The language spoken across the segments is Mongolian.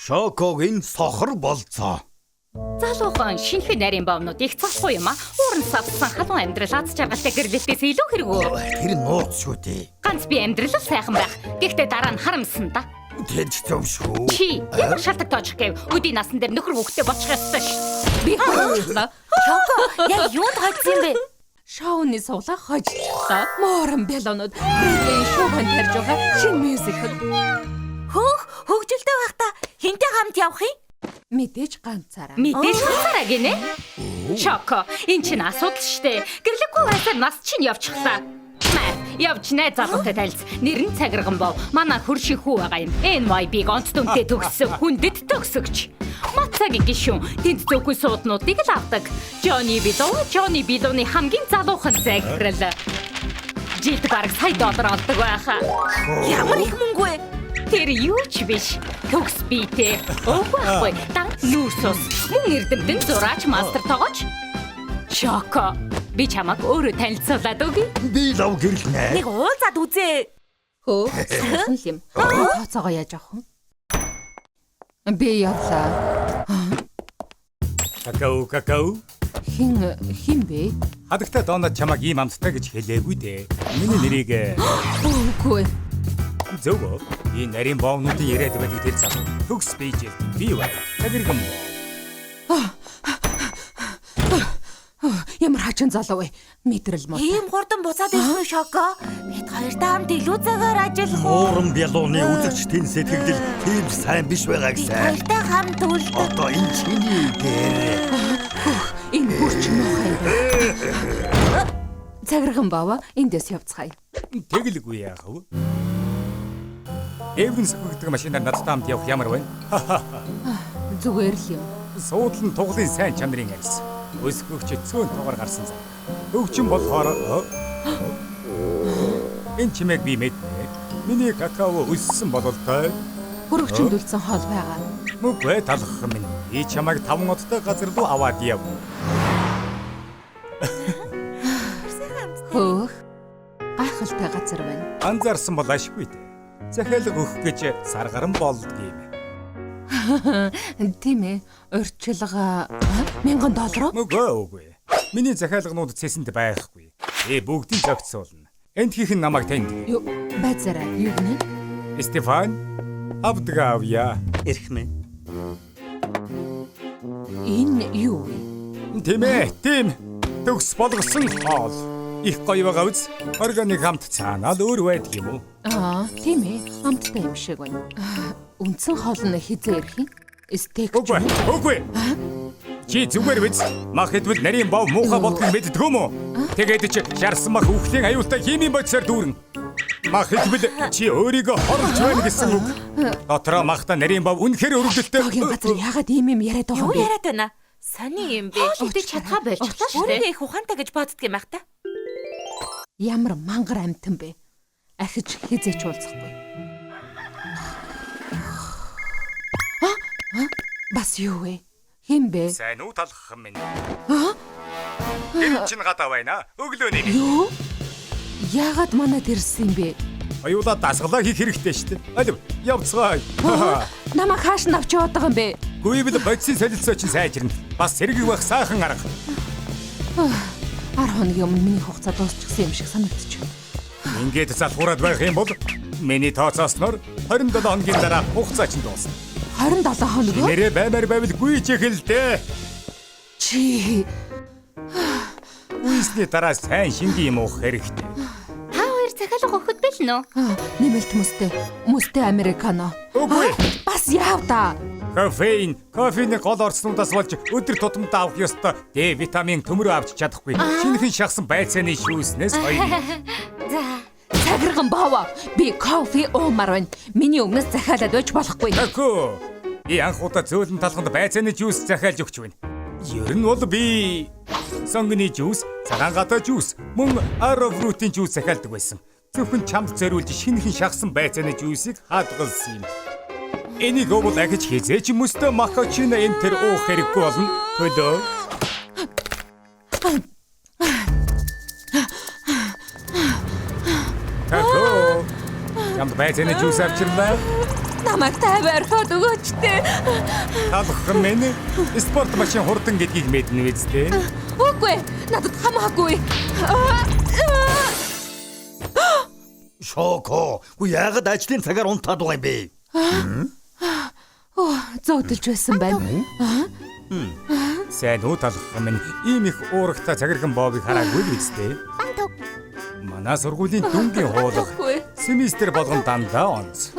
Шокогийн сохор болцоо. Залуухан шинэхэн нарийн бовнууд их цахгүй юм а. Ууран савсан халуун амьдрал аз жаргалтай гэрлэлтээс илүү хэрэггүй. Тэр нууц шүү дээ. Ганц би амьдрал л сайхан байх. Гэхдээ дараа нь харамсан да. Тэд зөв шүү. Чи ямар шалтгаан тоож гэв? Өдийн насан дээр нөхөр хүүхдээ бочих ёстой ш. Би хаачлаа. Шоко, яг юунд хоцсон бэ? Шоуны суулаа хожчихлоо. Моорон бялонууд Бродвейн шоунд тарж байгаа шинэ мюзикл. Хөгжилтэй байхдаа хинтэй хамт явах юм? Мэдээж ганцаараа. Мэдээж хацаараа гинэ. Шоко, энэ чинь асуудал штэ. Гэрлэггүй байсаар нас чинь явчихлаа. Явж найз залуутай танилц. Нэр нь Цагирган бов. Манай хөршийн хүү байгаа юм. NYB-г онц дүнтэй төгссөн хүндэт төгсөгч. Мацагийн гишүүн тэнд зөвхөн сууднуудыг л авдаг. Johnny Bilow-ны хамгийн залуухан захирал. Жилд бараг $100 олдог байхаа. Ямар их мөнгө вэ? Тэр юу ч биш. Төгс биетэй. Өөхгүй. Дан нүүрсус. Мөн эрдэмтэн зураач мастер тоогооч. Шоко. Би чамаг өөрөө танилцуулаад өгье. Би лав гэрлэнэ. Нэг уулзаад үзээ. Сайхан л юм. Тооцоогоо яаж авах вэ? Би явлаа. Какао. Хин бэ? Хадагта доонод чамаг ийм амттай гэж хэлээгүй дээ. Миний нэрийг Үгүй. зөв. Энэ нарийн боовнуудын яриад байдаг тэр залуу. Төгс бийжэл. Би бай. Цагирган боо. Ямар хачин залуу вэ? Мэдрэл муу. Ийм хурдан буцаад ирсэн үү Шоко? Бид хоёртаа хамт илүү цагаар ажиллах уу? Ууран бялууны үзэгчдийн сэтгэгдэл тийм сайн биш байгаа Бид гэсэн. хоёртаа хамт үлдэх. Одоо энэ чиний дээр. Энэ бүрч муухай юм. Цагирган бава эндээс явцгаая. Тэгэлгүй яах вэ? Эвгэн сахигддаг машинаар надтай хамт явах ямар байна? Зүгээр л юм. Суудлын туглын сайн чанарын арьс. Өсгөгч цөөн тоогоор гарсан зам. Өвчин болохоор энэ чимээг би мэднэ. Миний какао өссөн бололтой. Хөрөгчөнд үлдсэн хоол байгаа. Мөгөө талах минь. Би чамайг 5 ноттой газар руу аваад яв. Хөөх. Гайхалтай газар байна. Анзаарсан бол ашгүй дээ. Захиалга өгөх гэж саргаран болдгийм. Тийм ээ. Урьдчилгаа $1000. Мөгөөгүй. Миний захиалганууд цэсэнд байхгүй. Бүгдийг зохицуулна. Энд хийх нь намайг танд. Юу байцаараа юу гэнэ? Стефан, авдгаавья. Эрхмээ. Энэ юу вэ? Тийм. Төгс болгосон хоол. Их гоё байгаа үз. Органик хамт цаанаа л өөр байдаг юм уу? Тийм ээ. Амттай юм шиг байна. Үндсэн хоол нь хизээ ирэх юм? Стейк. Үгүй. Чи зүгээр биз? Мах хэдвэл нарийн бов муухай болдгийг мэддэг юм уу? Тэгээд чи шарсан мах үхлийн аюултай химийн бодисоор дүүрэн. Мах хэдвэл чи өөрийгөө хорлож байна гэсэн үг. Дотроо махта нарийн бов үнэхээр өрөвдөлттэй. Тогийн газар яагаад ийм юм яриад байгаа юм Юу бэ? яриад байна? Сони юм бэ? Идэж чадхаа болчихлоо шүү Өөрөө дээ. их ухаантай гэж боддөг юм ах та. Ямар мангар амтан бэ? Ахиж хизээч уулзахгүй. Бас юу вэ? Хин бэ? Сайн уу талах минь. Энэ чинь гадаа байна. Өглөө нэг. Юу? Яагаад манад ирсэн юм бэ? Аюулаа дасгалаа хийх хэрэгтэй шүү дээ. Алив, явцгаая. Намайг хааш нь авч яваад байгаа юм бэ? Гүйвэл бодисын солилцоо чинь сайжирна. Бас сэргийг байх сайхан арга. 10 хоногийн өмнө миний хугацаа дуусчихсан юм шиг санагдчих. Ингээд залхуураад байх юм бол миний тооцоосноор 27 хоногийн дараа хугацаа чинь дуусна. 27 хоног уу? Нэрээ баймаар байвал гүйж эхэлдэ. Чи Үйсний дараа сайн шингийн юм уух хэрэгтэй. Та хоёр захиалга өгөхөд бэл нөө. нэмэлт мөстэй американо. Үгүй. Бас яав да. Кофений гол орцнуудаас болж өдөр тутамдаа авах ёстой Д витамин төмөр авч чадахгүй. Шинэхэн шахсан байцааны шүүснээс хоёр. За. Цагирган баава. Би кофе уумаар байна. Миний өмнөөс захиалаад байж болохгүй. Тако. И анхудаа зөөлөн талханд байцааны жуус захиалж өгч байна. Ер нь бол би сонгоны жуус, цагаан гадаа жуус, мөн ароврутын жуус захиалдаг байсан. Зөвхөн чамд зориулж шинэхэн шахсан байцааны жуусыг хадгалсан юм. Энийг бол ахиж хизээч мөстө макачино энтер уух хэрэггүй болно. Төлөө. Тако. Чамд байцааны жуус авчирлаа. Намайг тайвархад өгөөч дээ. Талхан минь спорт машин хурдан гэдгийг мэднэ үстэй. Үгүй. Надад хамаагүй. Шоко. Гү яагаад ажлын цагаар унтаад байгаа юм бэ? Зодолж байсан байна. Сайн уу талхан минь ийм их уурахтай цагирган боовыг хараагүй л үстэй. Манай сургуулийн дүнгийн хуулга Үгүй. семестр болгон дандаа онц.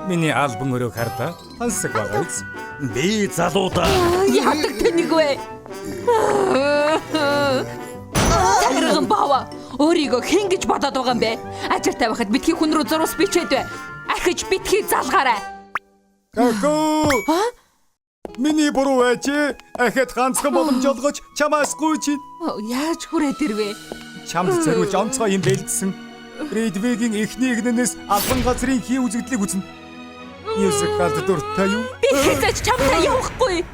Миний альбом өрөө хардаа хансаг байгаа үз. Би залуудаа. Яадаг тэнэг вэ? Цагирган баава. Өөрийгөө хэн гэж бодоод байгаа юм бэ? Ажилтай байхад битгий хүн рүү зурус бичээд бай. Архиж битгий залгаарай. Гаго! Миний буруу байж ахад ганцхан боломж олгож чамаас гүйч. Яаж хүрээд ирвэ? Чамд зориулж онцгой юм бэлдсэн. Редвигийн эхний игнэнээс албан газрын хий үзэгдлийг үзнэ. Мюзикалд дуртай юу? Би хэзээ ч чамтай явахгүй.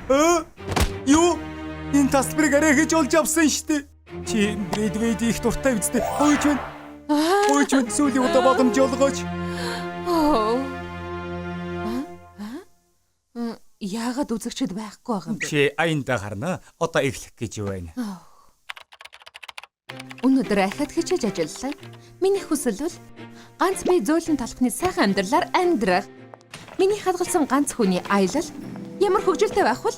Юу? Энэ тасбарыг арай хийж олж авсан штэ. Чи Редвид их дуртай үстэй. Хойч байна. Хойч байна. Сүүлийн удаа боломж олгооч. Яагаад үзэгчд байхгүй байгаа юм бэ? Чи аянда харна. Одоо эхлэх гэж байна. Өнөөдөр ахад хичээж ажиллалаа. Миний хүсэл бол ганц би зөөлөн талхны сайхан амьдралаар амьдрах. Миний хадгалсан ганц хүний аялал ямар хөвгөлтэй байх вэ?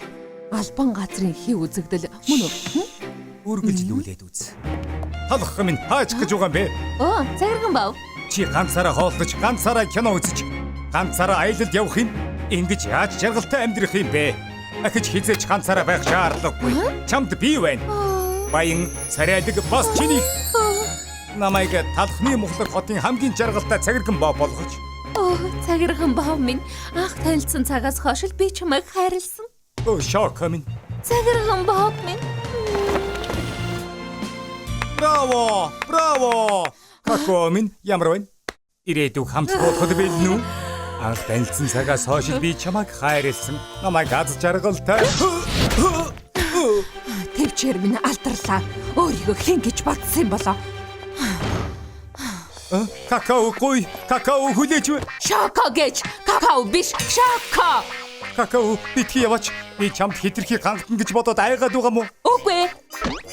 Албан газрын хий үзэгдэл мөн үү? Үргэлжлүүлээд үз. Талхан минь хаач гэж байгаа юм бэ? Цагирган бав. Чи ганцаараа хооллож, ганцаараа кино үзэж, ганцаараа аялалд явах юм? Ингэж яаж жаргалтай амьдрах юм бэ? Ахиж хизээч ганцаараа байх шаардлагагүй. Чамд би байна. Баян царайлаг бас чиний. Намайг талхны мухлаг хотын хамгийн жаргалтай цагирган бав болгож. Цагирган бав минь анх танилцсан цагаас хойш л би чамайг хайрлсан. Шоко минь. Цагирган бав минь. Браво! Браво! Како минь ямар байна? Ирээдүг хамт болоход билнэ үү? Анх танилцсан цагаас хойш би чамайг хайрлсан. Намайг аз жаргалтай. Тэвчээр минь алдарлаа. Өөрийгөө хэн гэж бодсон юм болоо? Какао гой, какао хүлээж. Шоко гэж. Какао биш, шоко. Какао битгий яваач. Би чамд хитрхи гангатна гэж бодоод айгаад байгаа мó? Үгүй.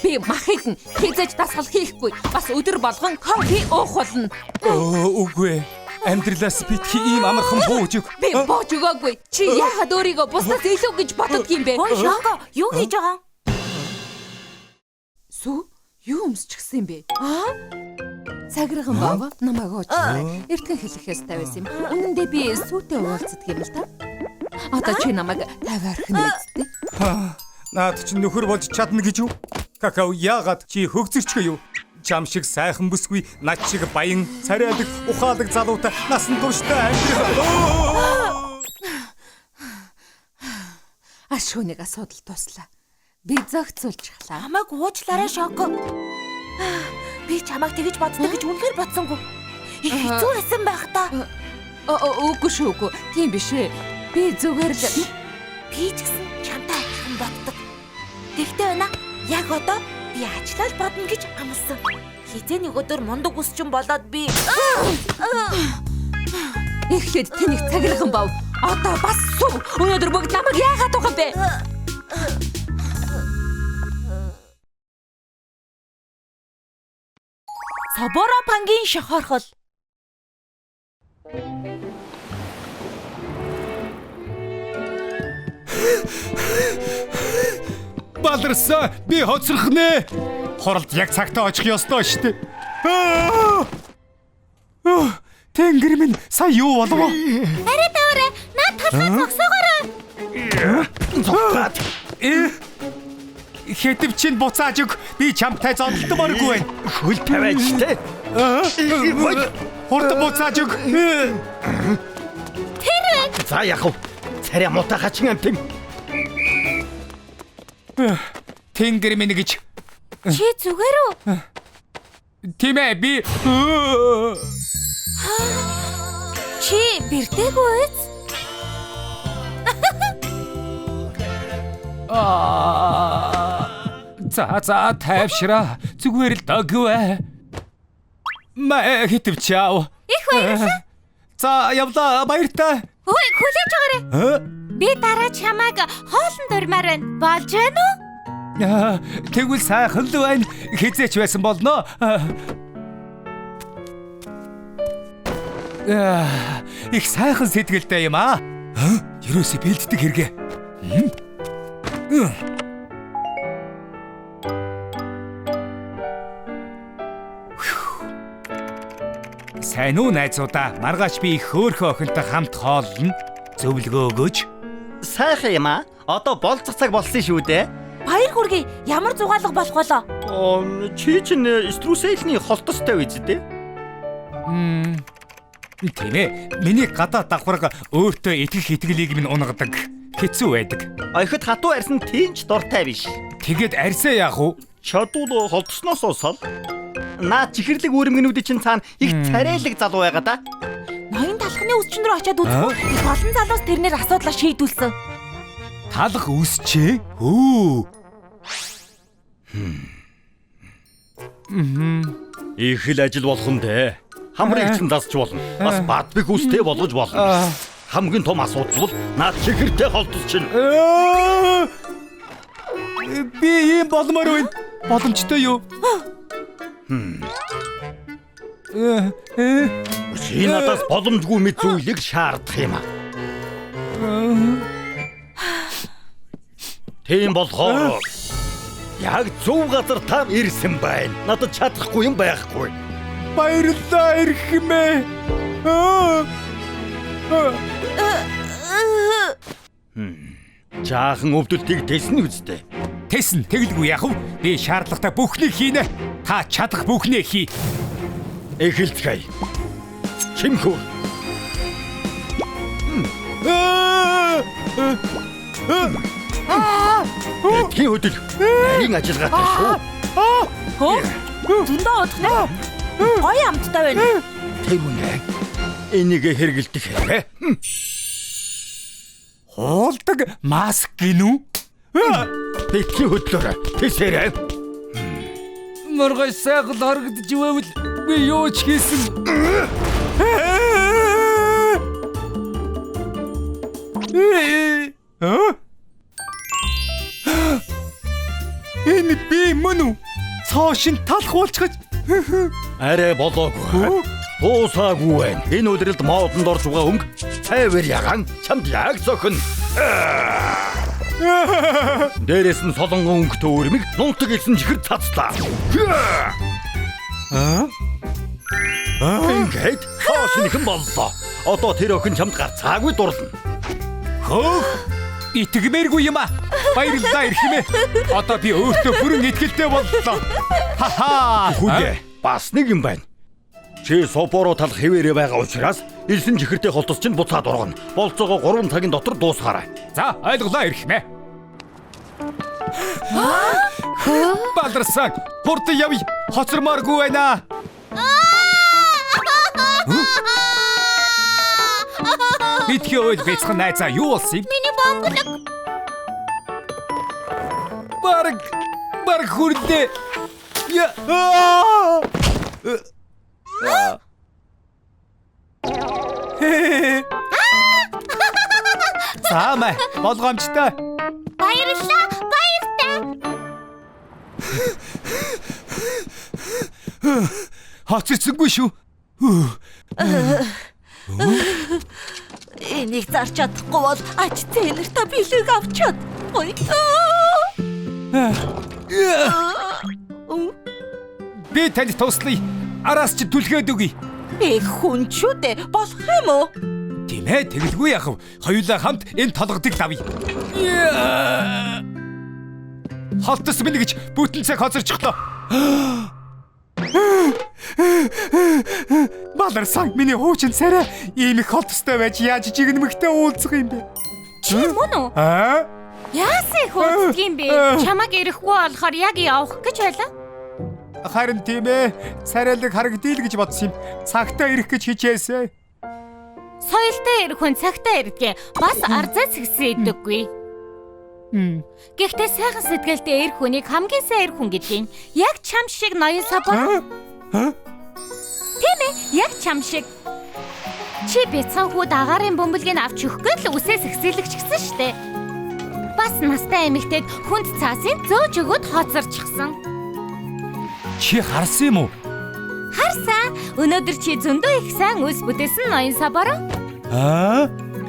Би махыг нь хизээж дасгал хийхгүй. Бас өдөр болгон кофе уух болно. Үгүй. Амьдралаас битгий ийм амархан бууж өг. Би бууж өгөөгүй. Чи яагаад өөрийгөө бусдаас илүү гэж боддог юм бэ? Ой Шоко, юу хийж байгаа? Сүү? Юу өмсчихсэн юм бэ? Цагирган баава намайг ууч. Эртхэн хэлэхээс тавьсан юм. Үнэндээ би сүүтэй уулздаг юм л та. Одоо чи намайг тавиарх нь үсттэй. Наад чи нөхөр болж чадна гэж юу? Какао яагаад чи хөгзөрчгөө юу? Чам шиг сайхан бүсгүй, над шиг баян, царайлаг, ухаалаг залуутай насан турштай амьдрах. Ашхууныг асуудал туслаа. Би зохицуулчихлаа. Намайг уучлаарай Шоко. Би чамайг тэгэж боддог гэж үнэхээр бодсонгүй. Их хэцүү байсан байх та. Үгүй шүү үгүй. Тийм биш ээ. Би зүгээр л Би ч гэсэн чамтай адилхан боддог. Тэгтээ байна. Яг одоо би ажиллаад бодно гэж амласан. Хизээ нэг өдөр мундаг үсчин болоод би эхлээд тэнийг цагирган бав. Одоо бас сүв. Өнөөдөр бүгд намайг яагаад байгаа бэ? Собора пангийн шохорхол. Баларсаа би хоцрох нэ. Хоролд яг цагтаа очих ёстой шүү дээ. Тэнгэр минь сая юу болов? Арай таваарай. Наад талхаа зогсоогоорой. Зогсоод. Хэдв чинь буцааж өг. Би чамтай зодтолтмооргүй байна. Хөл тавиач те. Хурд буцааж өг. За яг уу. Царай мута хачин амтэн. Тэнгэр минь гэж. Чи зүгээр үү? Тийм ээ би. Чи бэртээгүй үз? За тайвшраа. Зүгээр л догвэ. Маа хитвчаав. Их баярлалаа. За явлаа баяртай. Ой, хүлээж байгаарай. Би дараа чамайг хоолнд урмаар байна. Болж байна уу? Тэгвэл сайхан л байна. Хизээч байсан болно. Их сайхан сэтгэлтэй юм аа. Ерөөсөө бэлддэг хэрэгэ. Сайн уу найзуудаа? Маргааш би их хөөрхөн охинтой хамт хооллоно. Зөвлөгөө өгөөч. Сайхан юм аа. Одоо болцох цаг болсон шүү дээ. Баяр хүргэе. Ямар зугаалга болох болоо? Чи чинь струсэлний холтостой биз дээ? Тийм ээ. Миний гадаа давхарга өөртөө итгэх итгэлийг минь унгадаг. Хэцүү байдаг. Охид хатуу арьсан тиймч дуртай биш. Тэгээд арьсаа яах вэ? Чадвал холтосноос сол. Наа чихэрлэг үүрэмгнүүдийн чинь цаана их царайлаг залуу байгаа да. Ноён талхны үсчин рүү очиад үзэх үү? Их олон залуус тэрнэр асуудлаа шийдүүлсэн. Талах үсчээ? Хөө. Их л ажил болгон дээ. Хамрыг ч дасч болно. Бас бадбиг үстэй болгож болно. Хамгийн том асуудал бол наад чихэртэй холтос чинь. Би ийм болмоор байна. Боломжтой юу? Чи надаас боломжгүй мэд зүйлийг шаардах юм аа. Тийм болохоор яг зөв газар та ирсэн байна. Надад чадахгүй юм байхгүй. Баярлалаа эрхмээ. Жаахан өвдөлтийг тэсн үстэй. Тэсэн тэгэлгүй яах вэ? Би шаардлагатай бүхнийг хийнэ. Та чадах бүхнээ хий. Эхэлцгээе. Чимхүү. Эдгийн хөдөл. Нарийн ажиллагаатай шүү. Зөндөө удахна. Гоё амттай байна. Тийм үнэ. Энийг хэрэгэлдэх хэрэг. Хоолдог маск гинүү? Эдгийн хөдлөөр тэсэрэй. Маргааш сайхан харагдаж байвал би юу ч хийсэн. Энэ би мөн үү? Цоошин талах уулчгаж. Арай болоогүй. Дуусаагүй байна. Энэ өдрөлд модонд орж байгаа өнгө цайвар ягаан чамд яг зохино. Дээрээс нь солонгон өнгөтэй өрмөг нунтаг илсэн чихэр цацлаа. Ингээд хоошинхэн боллоо. Одоо тэр охин чамд гарцаагүй дурлна. Хөөх! Итгэмээргүй юм аа. Баярлалаа эрхмээ. Одоо би өөртөө бүрэн итгэлтэй боллоо. Хаха! Хүлээ. Бас нэг юм байна. Чи сопоро талах хэвээрээ байгаа учраас илсэн чихэртэй холтос чинь буцаад ургана. Болцоогоо 3 цагийн дотор дуусгаарай. За, ойлголоо эрхмээ. Баларсан. Хурд явъя. Хоцормооргүй байна. Битгий ойл бяцхан найзаа юу болсон юм? Миний бомблог. Бараг хүрлээ. Я. Саамай, болгоомжтой. Баярлалаа. Баяртай. Хоцорсонгүй шүү. Энийг зарч чадахгүй бол ач зээлэртэ билег авчаад. Ой. Би танд туслая. Араас чи түлхээд өгье. Их хүн ч үдэ болох юм уу? Тийм ээ, тэгэлгүй яах вэ? Хоёулаа хамт энэ толгодыг давъя. Холтос минь гэж бүтэн цаг хоцорчихлоо. Баларсан миний хуучин царай ийм их холтостой байж яаж жигнэмэгтэй уулзах юм бэ? Чи мөн үү? Яасан их уулздаг юм бэ? Чамайг ирэхгүй болохоор яг явах гэж байлаа. Харин тийм ээ. Царайлаг харагдъя л гэж бодсон юм. Цагтаа ирэх гэж хичээсэй. Соёлтой ирэх хүн цагтаа ирдэг. Бас арзаа цэгсэн идэггүй. Гэхдээ сайхан сэтгэлтэй ирэх хүнийг хамгийн сайн ирэх хүн гэдэг нь яг чам шиг ноён сабар. Тийм ээ, яг чам шиг. Чи бяцхан хүүд агаарын бөмбөлгийг авч өгөхгүй л үсээс ихсэлэгч гисэн штэ. Бас настай эмэгтэйг хүнд цаасын зөөж өгөөд хоцорчихсан. Чи харсан юм уу? Харсан. Өнөөдөр чи зөндөө их сайн үс бүтээсэн ноён сабараа.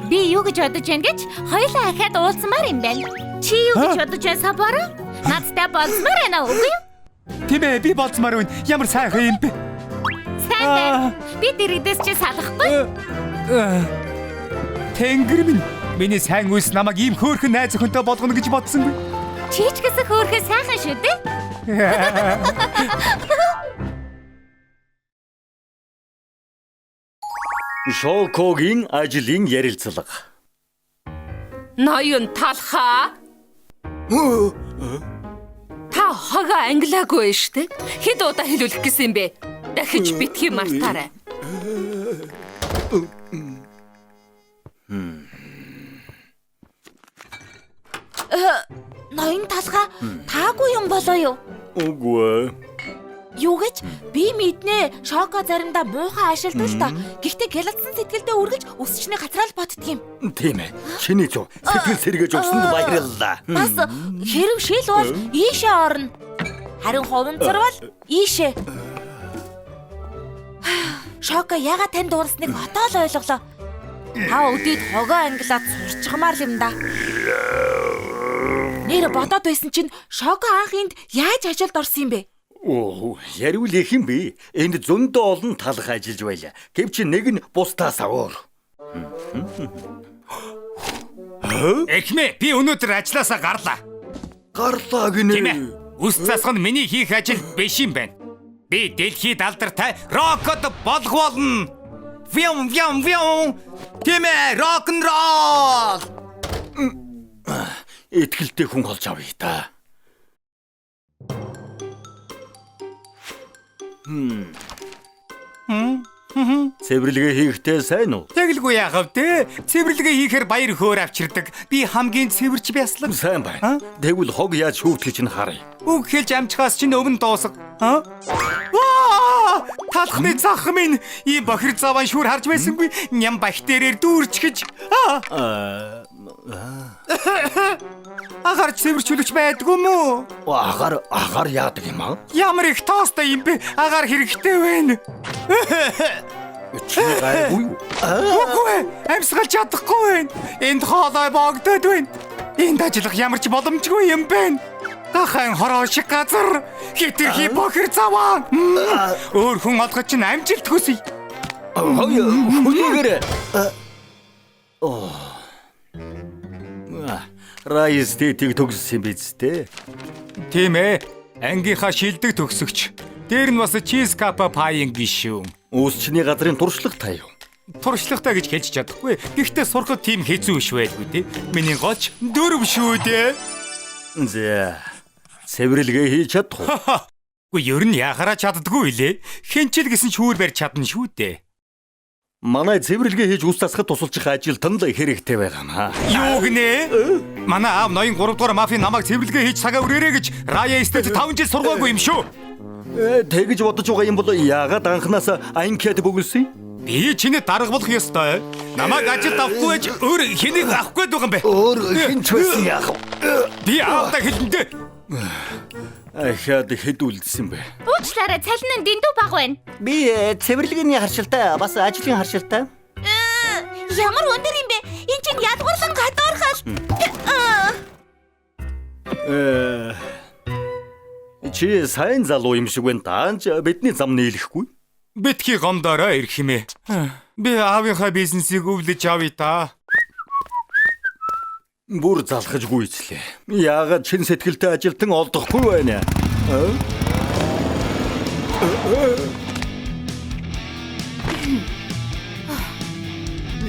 Би юу гэж бодож байна гэж хоёулаа ахаад уулзмаар юм байна. Чи юу гэж бодож байна сабараа? Надтай болцмаар байна уу? Үгүй юу? Тийм ээ, би болцмаар байна. Ямар сайхан юм бэ? Сайн байна. Би дэрэгдээс чи салахгүй. Тэнгэр минь, миний сайн үс намайг ийм хөөрхөн найз охинтой болгоно гэж бодсонгүй. Чи ч гэсэн хөөрхөн сайхан шүү дээ. Шокогийн ажлын ярилцлага. Ноён талхаа. Та хога англиагүй штэ. Хэд удаа хэлүүлэх гэсэн юм бэ? Дахиж битгий мартаарай. Ноён талхаа таагүй юм болоо юу? Үгүй. Юу гэж би мэднэ. Шоко заримдаа муухай ашигладаг л доо. Гэхдээ гялалцсан сэтгэлдээ үргэлж өсчний газраа л боддөг юм. Тийм ээ. Чиний зөв. Сэтгэл сэргээж өгсөнд баярлалаа. Бас хэрэг шил бол ийшээ орно. Харин хуванцар бол ийшээ. Шоко ягаад танд дуурсныг одоо л ойлголоо. Та өдөөд хогоо англиад сурчмаар юм да. Нэр бодоод байсан чинь Шоко анх энд яаж ажилд орсон юм бэ? Оо, яривал их юм бэ? Энд зөндөө олон талх ажиллаж байлаа. Гэвч нэг нь бусдаас өөр. Эхмээ, би өнөөдөр ажилласаа гарлаа. Гарлаа Тийм ээ. гинэ. Үс засах нь миний хийх ажил биш юм байна. Би дэлхийд алдартай рокод болгоолно. Вям вям вям. Тийм ээ, рок н рол. Итгэлтэй хүн болж авъя та. Цэвэрлэгээ хийхдээ сайн уу? Тэгэлгүй яахав те. Цэвэрлэгээ хийхээр баяр хөөр авчирдаг. Би хамгийн цэвэрч бяслаг. Сайн байна. Тэгвэл хог яаж шүүгдэх чинь харъя. Үг хэлж амжихаас чинь өвн дуусах. Ваа! Талхны зах минь ийм бохир заван шүүр харж байсангүй. Ням бактериэр дүүрчгэж. Агаар цэвэрчүүлж байдгүй мүү? Агаар яадаг юм аа? Ямар их тоостой юм бэ? Агаар хэрэгтэй байна. Чи гайгүй юу? Үгүй амьсгалж чадахгүй байна. Энд хоолой богдоод байна. Энд ажиллах ямар ч боломжгүй юм байна. Дахайн хороо шиг газар хитрхи бохир заваа. Өөр хүн олгож чинь амжилт хүсье. Хүнийгэр. Райстыг төгссөн юм биз дээ. Тийм ээ. Ангийнхаа шилдэг төгсөгч. Дээр нь бас чиз капа паийн гişүүн. Үүсчний газрын туршлага та юу? Туршлагатай гэж хэлж чадахгүй. Гэхдээ сурахад тийм хэцүү биш байлгүй дээ. Миний голч дөрөв шүү дээ. За. Цэвэрлэгээ хийж чадах уу? Үгүй ер нь яхараа чаддгүй лээ. Хинчил гэсэн шүүр барьж чадна шүү дээ. Манай цэвэрлэгээ хийж ус засахад тусалчих ажилтан л хэрэгтэй байгаамаа. Юу гинэ? Манай аав ноён 3 дугаар мафийн намайг цэвэрлэгээ хийж цагаа өрөөрэй гэж Рая стэд 5 жил сургаагүй юм шүү. Тэгэж бодож байгаа юм бол яагаад анханаас анкет бөглсөн? Би чиний дарга болох ёстой. Намайг ажилд авахгүй гэж өөр хэнийг авахгүй байгаа юм бэ? Өөр хинч байсан яах вэ? Би аавда хэлэндээ. Ахаад хэд үлдсэн бэ? Уучлаарай, цалин нь дэндүү бага байна. Би цэвэрлэгээний харшилтай, бас ажлын харшилтай. Ямар өндөр юм бэ? Энд чинь ядгуурлан гадуурхал. Чи сайн залуу юм шиг байна. Даанч бидний зам нийлэхгүй. Битгий гомдороо ирэх юм ээ. Би аавынхаа бизнесийг өвлөж авъя та. Бүр залхаж гүйцлээ. Яагаад чин сэтгэлтэй ажилтан олдохгүй байна?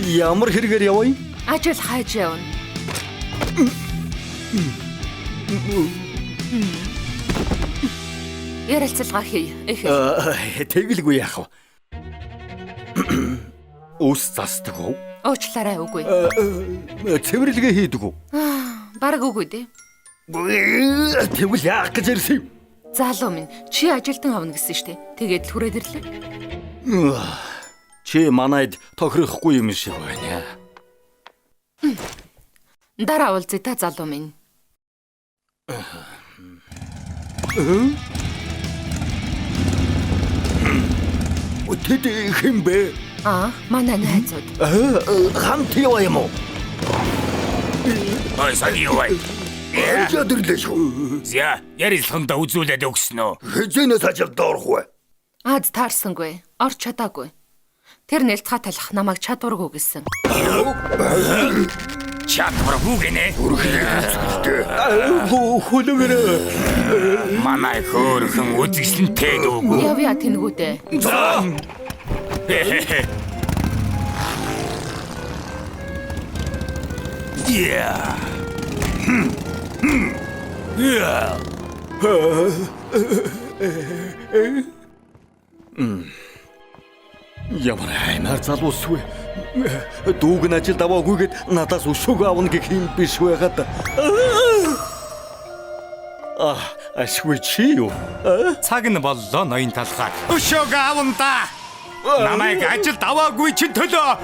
Ямар хэрэгээр явъя? Ажил хайж явна. Ярилцлага хий. Тэгэлгүй яах вэ? Ус засдаг уу? Уучлаарай үгүй. Цэвэрлэгээ хийдэг үү? Бараг үгүй дээ. Тэгвэл яах гэж ирсэн юм? Залуу минь чи ажилтан авна гэсэн штэ. Тэгээд л хүрээд ирлээ. Чи Чи манайд тохирохгүй юм шиг байна. Дараа уулзъя та залуу минь. Тэд хэм бэ? Манай найзууд. Хамт яваа юм уу? Ой сагиувай. Ядэрлээ шүү. За ярилцлаганда үзүүлээд өгсөн үү? Хизэнээс ажилд орох вэ? Аз таарсангүй. Орч чадаагүй. Тэр нэлтга талах намайг чадваргүй гэсэн. Чадваргүй гинэ. Хөлөөрөө. Манай хөөрхөн үзэсгэлэнтэй дүүг. Явъя тэнгүүдээ. За. Yeah. Yeah. Ямар хаймаар залуус вэ? Дүүг нь ажилд аваагүйгээд надаас өшөөгөө авна гэх юм биш байгаад. Ашгүй чи юу? Цаг нь боллоо ноён талхаа. Өшөөг аавн да. Намайг ажилд аваагүй чи төлөө.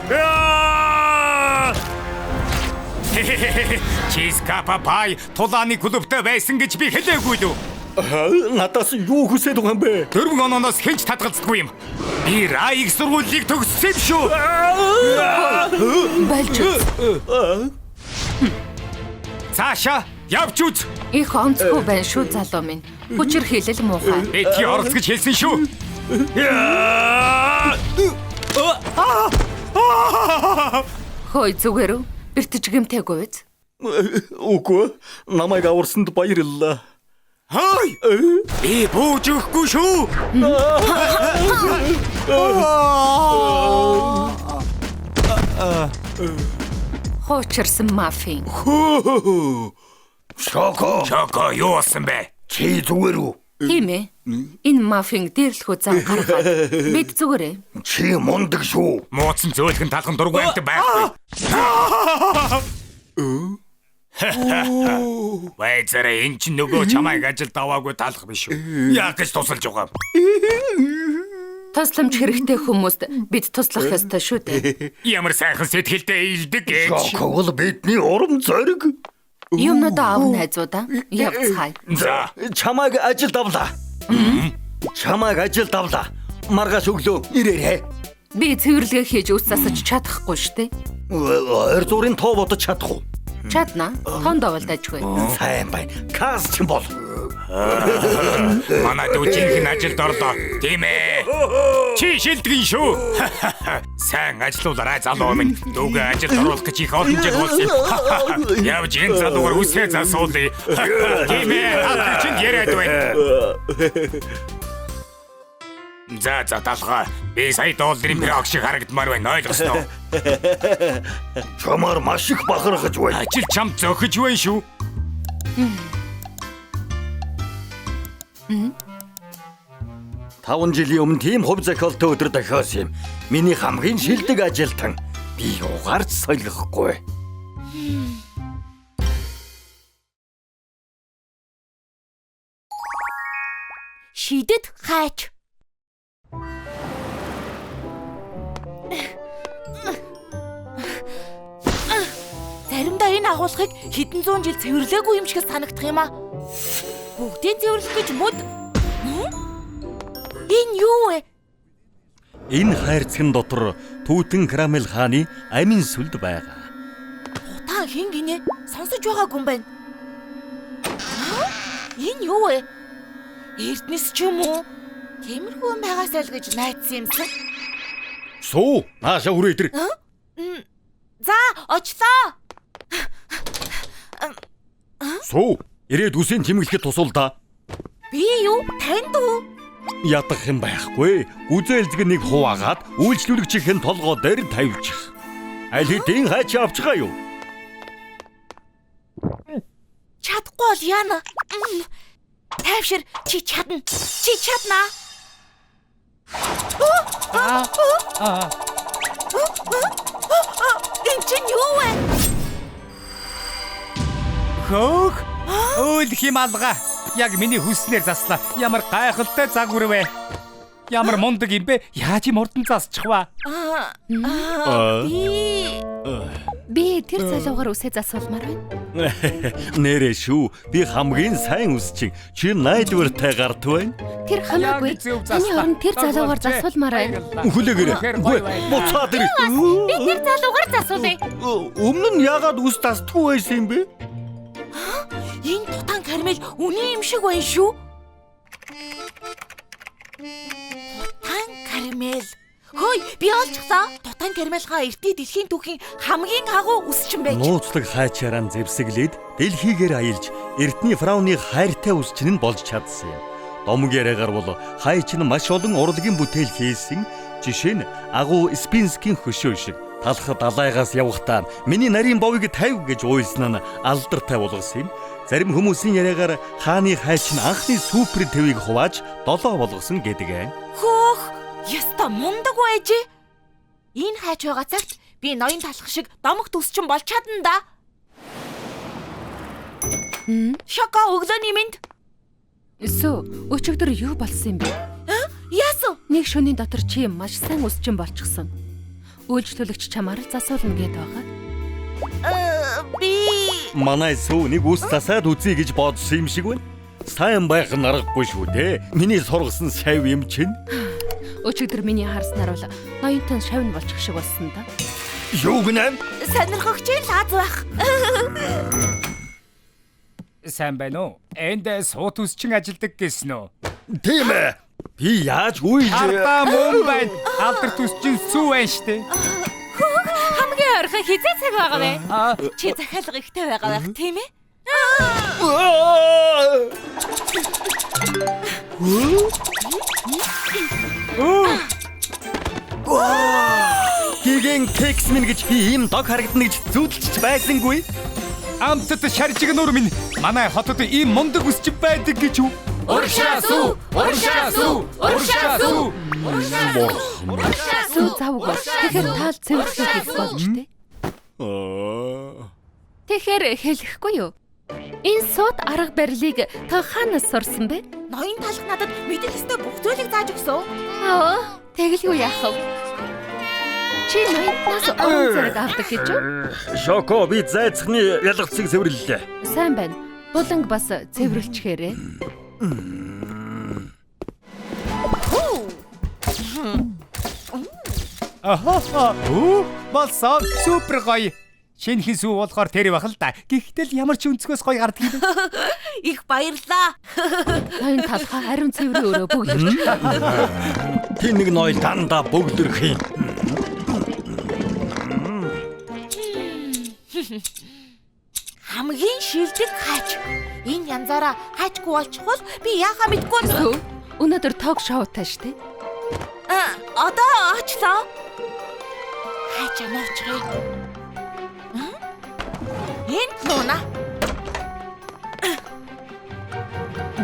Чиз капа пай тулааны клубтай байсан гэж би хэлээгүй лүү. Надаас юу хүсэж байгаа юм бэ? 4 оноос хинч татгалзахгүй юм. Би Раиг сургуулийг төгссөн юм шүү. Болж Цаашаа явж үз. их онцгүй байна шүү залуу минь. Хүчээр хэлэл муухай. Эти орц гэж хэлсэн шүү. Хөөе зүгээр үү? Бэртэж гэмтэйгүй биз? Үгүй. Намайг аварсанд баярлалаа. Хай! Би бууж өгөхгүй шүү. Хоочирсан мафийн. Шоко, юу болсон бэ? чи зүгээр үү? Тийм ээ. Энэ мафийн дээрлэхүү зам гаргаад бид зүгээрээ. Чи мундаг шүү. Мууцсан зөөлхөн талхан дургүй амт байхгүй. Вайзараа энэ ч нөгөө чамайг ажилд аваагүй талах биш үү? Яг гэж тусалж байгаа. Тусламж хэрэгтэй хүмүүст бид туслах ёстой шүү дээ. Ямар сайхан сэтгэлтэй илдэг гэж. Шоко бол бидний урам зориг. Юмнуудаа аав найзуудаа явцгаая. За, Чамайг ажилд авлаа. Чамайг ажилд авлаа. Маргааш өглөө ирээрэй. Би цэвэрлэгээ хийж үс засаж чадахгүй штэ. Ойр зургийн тоо бодож чадах уу? Чадна. Тондоо бол дажгүй. Сайн байна. Кас ч юм бол. манай дүүжинхэн ажилд орлоо. Тийм ээ. Чи шилдэгэн шүү. Сайн ажиллаулаарай залуу минь. Дүүгээ ажилд оруулах гэж их олон жил болсон юм. Явж энэ залуугаар үсээ засуулъя. Тийм ээ. Та чинь яриад байна. За талхаа. Би сая $1 пирог шиг харагдмаар байна. Ойлгосноо? Чамаар маш их бахархаж байна. Ажил чам зөхөж байна шүү. 5 жилийн өмнө тийм хувь зохиолтой өдөр дохиосон юм. Миний хамгийн шилдэг ажилтан. Би угаарч солихгүй. Шидэд хайч. Заримдаа энэ агуулгыг хэдэн зуун жил цэвэрлээгүй юм шиг санагдах юм аа. Бүгдийг цэвэрлэх гэж мод. Энэ юу вэ? Энэ хайрцагын дотор Түүтэн Карамел хааны амин сүлд байгаа. Та хин гинэ? Сонсож байгаагүй юм байна. Энэ юу вэ? Эрдэнэс ч юм уу? Тиймэрхүү юм байгаасаа л гэж найдсан юмсан. Суу, нааша хүрээ идэр. За, очлоо. Суу, ирээд үсийн тэмэглэхэд тусал да. Би юу? Танд уу? Ядах юм байхгүй. Үзээлзэг нэг хуваагаад үйлчлүүлэгчийн толгой дээр тавьчих. Аль хэдийн хаач авч байгаа юу? Чадахгүй бол яана. Тайвшир чи чадна. Чи чадна. Энэ чинь юу вэ? Хөөх. Өөлх юм алга. Яг миний хүснээр заслаа. Ямар гайхалтай загвар вэ? Ямар мундаг юм бэ? Яаж юм урдан засчихваа? Би тэр залуугаар үсээ засуулмаар байна. Нэрээ шүү. Би хамгийн сайн үсчин. Чи найдвартай гарт байна. Тэр хамаагүй. Таны оронд тэр залуугаар засуулмаар байна. Хүлээгээрэй. Буцаад ир. Би тэр залуугаар засуулъя. Өмнө нь яагаад үс тасдгүй байсан юм бэ? Энэ тутан кармел үний юм шиг байна шүү. Тутан кармел. Хөөе, би олчихлаа. Тутан кармелга эртний дэлхийн түүхийн хамгийн агуу үсчин байж. Нууцлаг хайчаараа зэвсэглээд дэлхийгээр аялж эртний фрауны хайртай үсчин нь болж чадсан юм. Домог яриагаар бол хайч нь маш олон урлагийн бүтээл хийсэн. Жишээ нь агуу Спинскийн хөшөө шиг талх далайгаас явахдаа миний нарийн бовыг тавь гэж уйлсан нь алдартай болгосон юм. Зарим хүмүүсийн яриагаар хааны хайч нь анхны супер твийг хувааж 7 болгосон гэдэг юм. Хөөх, яста мундаг байж. Энэ хайч байгаа цагт би ноён талах шиг домогт үсчин болж чадна да. Шоко өглөөний минь. Сүү, өчигдөр юу болсон юм бэ? Яасан? Нэг шөнийн дотор чи маш сайн үсчин болчихсон. Үйлчлүүлэгч чамаар л засуулна гээд байгаа. Би Манай сүү нэг үс засаад үзье гэж бодсон юм шиг байна. Сайн байх нь аргагүй шүү дээ. Миний сургасан шав юм чинь. Өчигдөр миний харснаар бол ноёнтон шавн болчих шиг болсон да. Юу гэнэ? сонирхогч лаз байх. Сайн байна уу? Энд суут үсчин ажилдаг гэсэн үү? Тийм ээ. Би яаж үйл Ардаа мөн байна. Алдарт үсчин сүү байна штэ. Хамгийн ойрхон хизээ цаг байгаа вэ? Чи захиалга ихтэй байгаа байх тийм ээ? Гиген кекс минь гэж би ийм дог харагдана гэж зүудэлж байсангүй. Амтд шаржиг нуур минь манай хотод ийм мундаг үсчин байдаг гэж үү? Уршаасуу! Сүү завгүй. Тэгэхээр таал цэвэрлэх хийх болж тээ. Тэгэхээр хэлэхгүй юу? Энэ сууд арга барилыг та хаанаас сурсан бэ? Ноён талх надад мэдэх ёстой бүх зүйлийг зааж өгсөн. Аа, тэгэл юу яах вэ? Чи ноёнтнаас уран зэрэг авдаг гэж үү? Шоко би зайцхны ялгцыг цэвэрлэлээ. Сайн байна. Буланг бас цэвэрлчихээрээ. Ахаа. Болсон супер гоё. Шинэхэн сүү болохоор тэр байх л да. Гэхдээ л ямар ч өнцгөөс гоё гардаг юм. Их баярлаа. Ноён талхаа ариун цэврийн өрөө бөглөж. Тин нэг ноёл дандаа бөгдөрөх юм. Хамгийн шилдэг хайч. Энэ янзаараа хайчгүй болчихвол би яахаа мэдгүй байна. Сүү, өнөөдөр ток шоутай штэ. Одоо очлоо. Хайч амаачихъя. Энд нуна.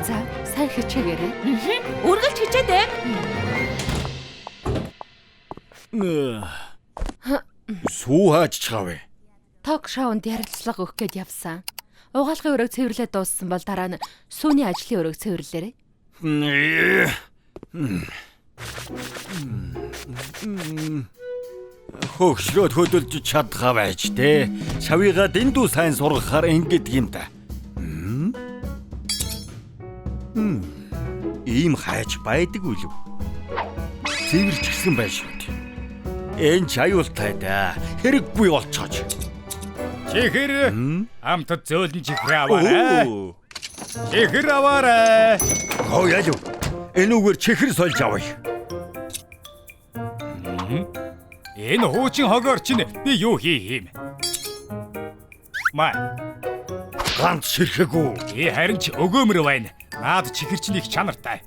За, сайн хичээгээрэй. Үргэлж хичээдэг. Сүү хаач чавэ. Ток шоунд ярилцлага өгөх гээд явсан. Угаалгын өрөөг цэвэрлээд дууссан бол дараа нь сүүний ажлын өрөөг цэвэрлээрэй. Хөгшлөөд хөдөлж чадхаа байж тээ. Шавьяга дэндүү сайн сургахаар ингэдэг юм да. Ийм хайч байдаг үл. Цэвэрчгсэн байх шүү дээ. Энэ ч аюултай да. Хэрэггүй болцооч. Чихэр амтд зөөлөн чихрээ аваарай. Чихэр аваарай. Хоо яа. Энэ үгээр чихэр сольж авъя. Энэ хуучин хогоор чинь би юу хийх юм? Маа, Ганц ширхэгүү. харин ч өгөөмөр байна. Наад чихэр чинь их чанартай.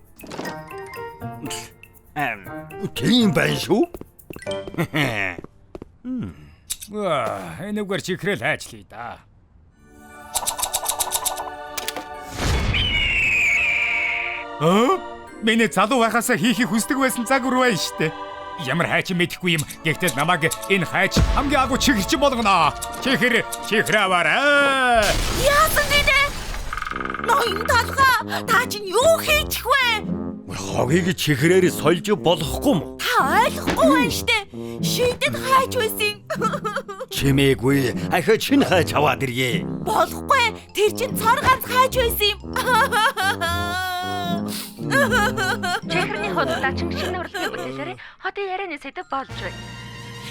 Тийм байна шүү. Энэ үгээр чихрэл хайчлаа да. Миний залуу байхасаа хийхийг хүсдэг байсан загвар байна штэ. Ямар хайч мэдэхгүй юм. Гэхдээ намайг энэ хайч хамгийн агуу чихэрч болгоно. Чихэр аваарай. Яасан гээ? Ноён талхаа. Та чинь юу хийчих вэ? Хогийг чихрээр сольж болохгүй юм. Та ойлгохгүй байна штэ. Шийдэд хайж байсан. Чимээгүй. Ахаа чин хайж аваад ирье. Болохгүй. Тэр чин цор ганц хайж байсан юм. Чихрийн худалдаачин шинэ урлагийн бүтээлээр хотын ярианы сэдэв болж байна.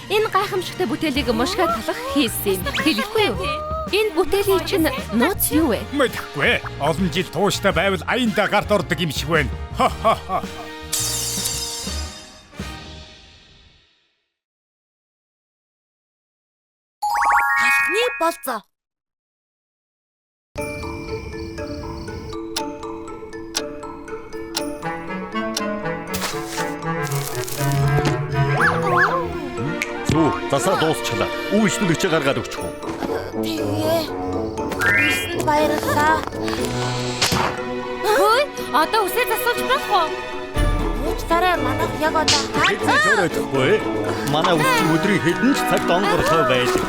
Энэ гайхамшигтай бүтээлийг мушгаа талах хийсэн юм. Хэлэхгүй юу? Энэ бүтээлийн чинь нууц юу вэ? Мэдэхгүй. Олон жил тууштай байвал аяндаа гарт ордог юм шиг байна. Ха ха ха. Талхны болцоо. Зүг засаа дуусчлаа. Үйлчлүүлэгчээ гаргаад өгчих үү? Тэгээ. Ирсэнд баярлалаа. Хөөе, одоо үсээ засуулж болох уу? Уучлаарай, манайх яг одоо Хэдэн ч өрөөдөхгүй. Манай үсчин өдрийн хэдэн ч цагт онгорхой байдаг.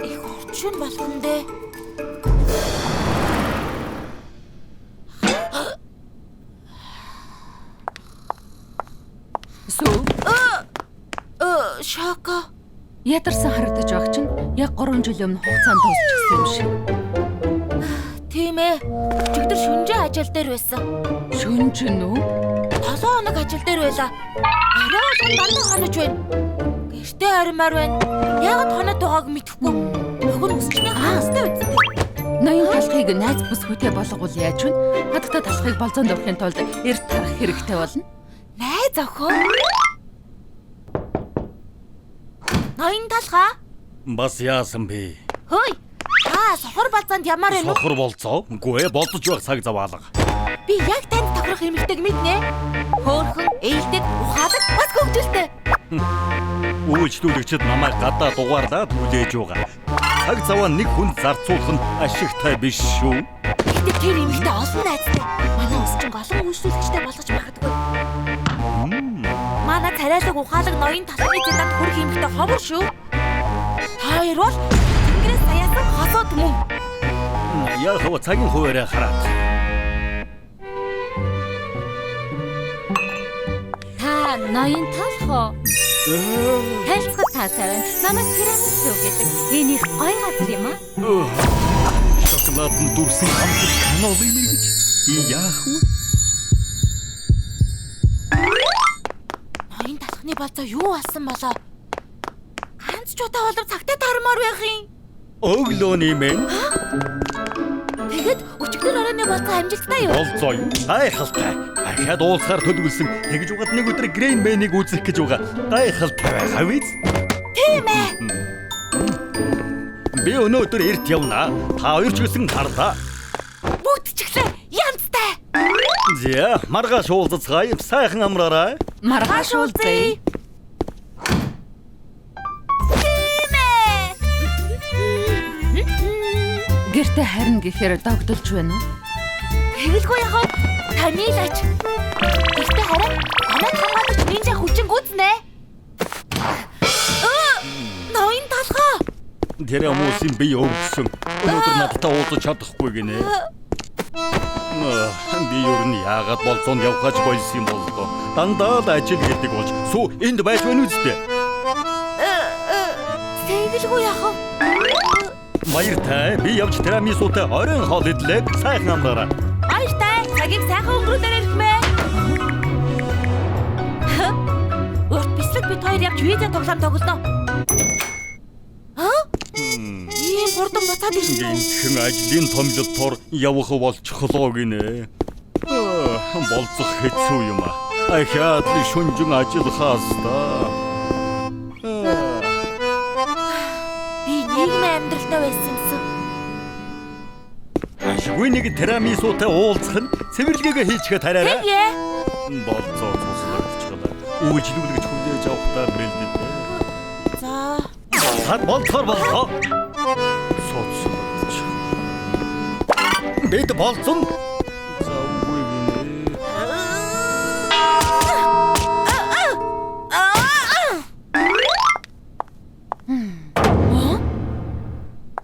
их орчин болгон дээ. Сүү, Шоко. ядарсан харагдаж байгаа чинь яг 3 жил өмнө хугацаанд дуусчихсан юм шиг. Тийм ээ. Өчигдөр шүнжээ ажил дээр байсан. Шүнж нү? 7 хоног ажил дээр байлаа. Арай олон дандаа хонож байна. Гэртээ аримаар байна. Яагаад хоноод байгааг мэдэхгүй. Өгөр өсчний хаастай үсттэй. Ноён талхыг найз бүсгүйтэй болгоул яаж вэ? Хадагтай талхыг болзоонд авахын тулд эрт тарах хэрэгтэй болно. Найз охин. Ноён талхаа. Бас яасан бэ? Хөөе. Сохор балзаанд ямар байна уу? Сохор болцоо. Үгүй ээ, болдож байх цаг зав алга. Би яг танд тохирох эмэгтэйг мэднэ. Хөөрхөн, ээлдэг, ухаалаг, бас хөвгөлтэй. Үйлчлүүлэгчид намайг гадаа дугаарлаад хүлээж байгаа. Цаг заваа нэг хүнд зарцуулах нь ашигтай биш шүү. Гэтэ тэр эмэгтэй олон найзтай. Манай өсчин олон үйлчлүүлэгчтэй болгож магадгүй. Манай царайлаг ухаалаг ноён талхны зэнанд хүрэх эмэгтэй ховор шүү. Хоёр бол Тэнгэрээс саяасан хосоод мөн. Яг хөө цагийн хуваараа хараад. Та ноён талхоо. Тайлцгал таасаа байна. Намайг тирамису гэдэг. Энэ их гоё газар юм аа. Шоколадын дүрсэн хамт канолын мэрэгч. Би яах вэ? Ноён талхны болцоо юу болсон болоо? Ганц ч удаа болов цагтаа тармаар байх юм. Өглөөний мэн. Тэгэд өчигдөр оройны болцоо амжилттай юу? Болцоо юу? Гайхалтай. Ахаад уулзахаар төлөвлөсөн. Тэгж угаад нэг өдөр Грейн Мэныг үзэх гэж байгаа. Гайхалтай байгаа биз? Тийм ээ. Би өнөөдөр эрт явна. Та хоёр ч гэсэн харлаа. Бүтчихлээ. Янзтай. Зя, маргааш уулзцгаая. Сайхан амраарай. Маргааш уулзъя. Гэртээ харин гэхээр догдолж байна уу? Тэгэлгүй яхав. Таны лач. Гэртээ хараа. Танад хамгаалж нинжа хүчин гүйцнэ. Ноён талхаа. Тэр хүмүүсийн бие өвдсөн. Өнөөдөр надтай уулзах чадахгүй гинэ. Би юу н яагаад болцоонд явхаж болсон юм бол дандаа л ажил гэдэг болж сүү энд байж байна үстэй. Тэгэлгүй яхав. Баяртай. Би явж тирамисутай оройн хоол идлээ. Сайхан амраарай. Баяртай. Цагийг сайхан өнгөрүүлээрэй гэмээ. Урт бислэг бит хоёр явж видео тоглоом тоглоно. Ийм хурдан буцаад ирсэн үү? Гинтхэн ажлын томилолтоор явах болчихлоо гинэ. Болцох хэцүү юм аа. Ахаад шүнжин ажиллахаас та. Би нийгмийн амьдралтай байсан гэсэн. Ашгүй нэг тирамисутай уулзах нь цэвэрлэгээ хийчихээ тараарай. Тэгээ. Болцоо цуслагдчихлаа. Үйлчлүүлэгч хүлээж авахтаа бэлдээ. За. Сад болцоор болцоо. Соцлогч. Бид болцсон. За үгүй гинэ.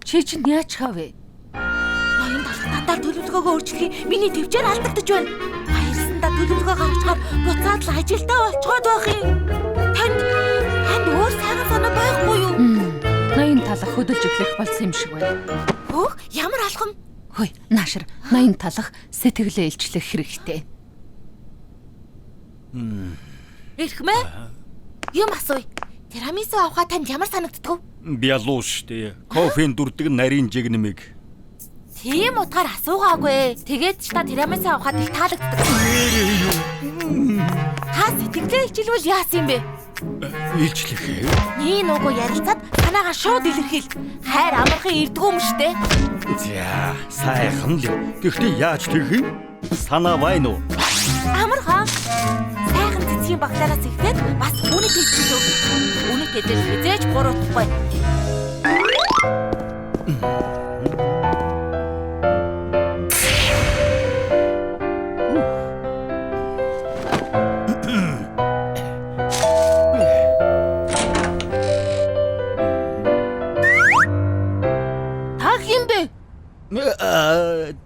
Чи чинь яаж хавэ? Ноён талх надаар төлөвлөгөө төлөвлөгөөгөө өөрчлөхий миний төвчээр алдагдаж байна. Баярлсандаа төлөвлөгөө гаргачаар буцаад л ажилдаа болцоод байх юм. Танд өөр сайхан санаа байхгүй юу? Ноён талах хөдөлж эхлэх болсон юм шиг байна. Хөөх, ямар алхам? Хөөе, наашир. Ноён талах сэтгэлээ илчлэх хэрэгтэй. Эрхмээ? Юм асууя. Тирамису авахаа танд ямар санагддаг вэ? Би алуу штэ. Кофеин дүрдэг нарийн жигнэмиг. Тийм утгаар асуугаагүй. Тэгээд ч та тирамису авахад их таалагддаг. Та сэтгэлээ илчилвэл яасан юм бэ? Илчлэх. Nii нугу ярилцаад санаагаа шууд илэрхийл. Хайр амархан ирдэг юм штэ. За, сайхан л. Гэхдээ яаж тэгэх юм? Санаа байна уу? Амархан. Сайхан цэцгийн багтаараас ихгээд бас үнэт хэлчихв. Үнэт хэлж хизээж буруутахгүй.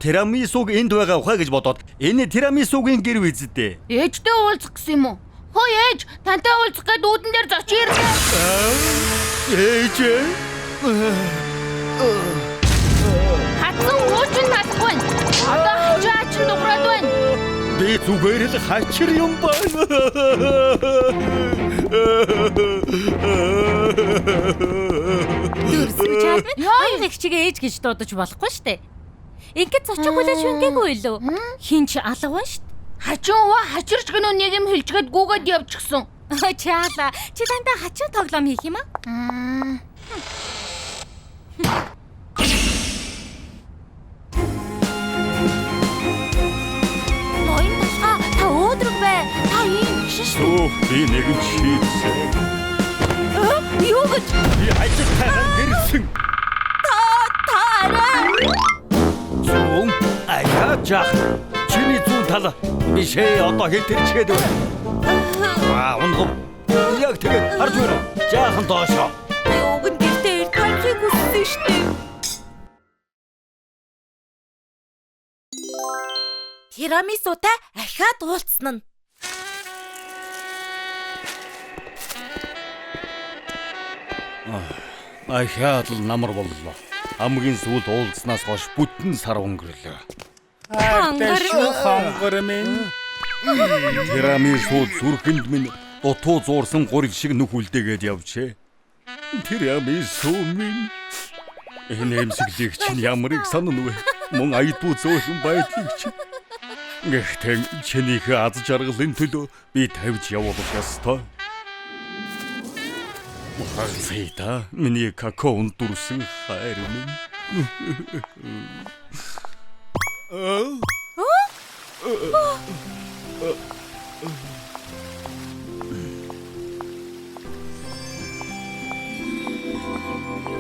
Тирамисуг энд байгаа ухаа гэж бодоод энэ тирамисугийн гэр үздэй. Ээжтэй уулзах гэсэн юм уу? Хөөе ээж, тантай уулзах гээд үүдэн дээр зочиж ирлээ. Ээж. Хатсан уучин талахгүй. Одоо хачаач дуграад байна. Би зүгээр л хачир юм байна. Дүрсгчаад аяг чигээ ээж гэж дуудаж болохгүй штэ. Ингээд зочих хүлээж вингээгүй илүү. Хин ч алга байна штэ. Хачин ува хачирч гэнэ нэг юм хэлжгээд гүгээд явчихсан. Чаала, чи дандаа хачин тоглоом хийх юм аа? Ноён талхаа та өөдрөг бай. Та ийм гişэн шүү. Оо, би нэгэн шийдсэн. Юу гэж? Би ажилтайхан гэрсэн. Таараа. Зүүн аяажаа. Чиний зүүн тал бишээ одоо хэтэрчгээд байна. Унгав. Яг тэгээд харж байна. Жаахан доошоо. Би уг нь гэртээ ирэх талхыг хүссэн штэ. Тирамисутай ахиад уулзсан нь. Ахаад л намар боллоо. Хамгийн сүүлд уулзнаас хойш бүтэн сар өнгөрлөө. Хонгор минь. Тирамису зүрхэнд минь дутуу зуурсан гурил шиг нүх үлдээгээд явжээ. Тирамису минь. Энэ эмсэглийг чинь ямар их санана вэ? Мөн айдуу зөөлөн байдлыг чинь. Гэхдээ чинийхээ аз жаргалын төлөө би тавьж явуулах ёстой. Хайда, миний какаон дүрсэн хайр минь.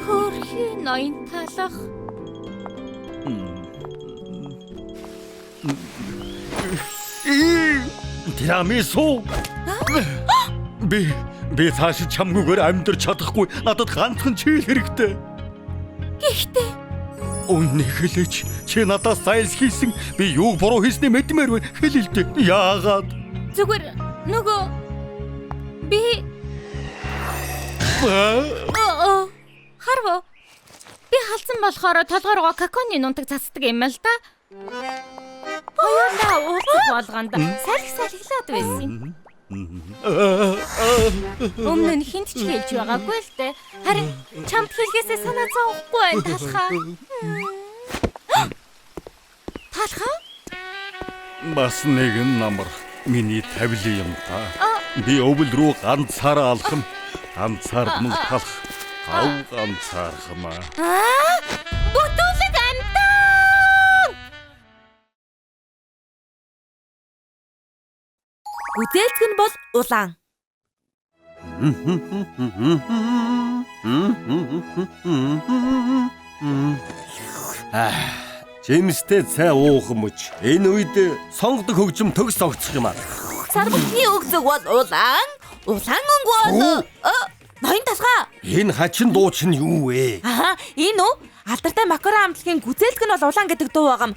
Хөрхи ноён талах. Тирамису. Би цааш чамгүйгээр амьдарч чадахгүй. Надад ганцхан чи хэрэгтэй. Гэхдээ Үннийг хэлээч. Чи надаас зайлс хийсэн. Би юу буруу хийснээ мэдмээр байна. Хэлэлдэ. Яагаад? Зүгээр нөгөө би харва. Би халдсан болохоор толгоороо каконы нунтаг цацдаг юм л да. Хоёулаа уулзах болгонд салхилаад байсан. Өмнө нь хинт ч хэлж байгаагүй л дээ. Харин чамд хэлгээсээ санаа зовхгүй байна талхаа. Талхаа? Бас нэгэн намар миний тавилын юм та. Би өвөл рүү ганцаараа алхам. Ганцаар мөн талах. Гав ганцаархмаа. бүтүүлэг амтан. Үзээлцэг нь бол улаан. Жимстэй цай уух мөч. Энэ үед сонгодог хөгжим төгс огцох юм аа. Сармны өгзөг бол улаан. Улаан өнгө бол ноён талхаа. Энэ хачин дуу чинь юу вэ? Аа, энэ үү? Алдартай макаро хамтлагийн гүзээлэг нь бол улаан гэдэг дуу байгаа юм.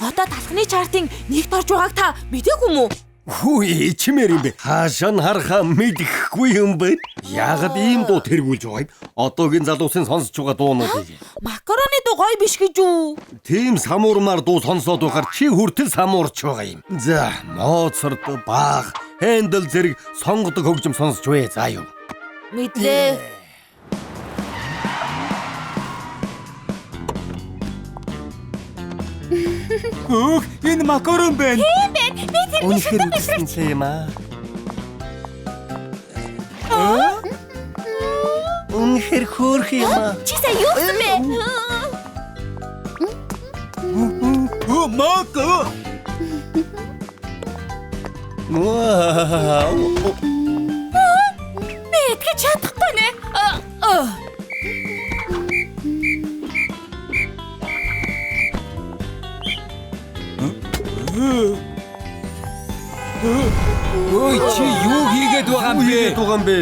Одоо талхны чартын нэгт орж байгааг та мэдээгүй мүү? Хүү чимээр юм бэ? Хаашаа нь харахаа мэдэхгүй юм бэ? Яагаад ийм дуу тэргүүлж байгааг? Одоогийн залуусын сонсож байгаа дуунуудыг. Макароны дуу гоё биш гэж үү? Тийм самуурмаар дуу сонсоод байхаар чи хүртэл самуурч байгаа юм. За, Моцарт, Бах, Händel зэрэг сонгодог хөгжим сонсож бай. За юу. Мэдлээ. Хөөх, энэ макарон байна. Үнэхээр үсэнтэй юм аа. Үнэхээр хөөрх юм аа. Чи сая юу гэсэн бэ? Мака. Вау. Би итгэж чадахгүй нэ. Ой, чи юу хийгээд байгаа юм бэ?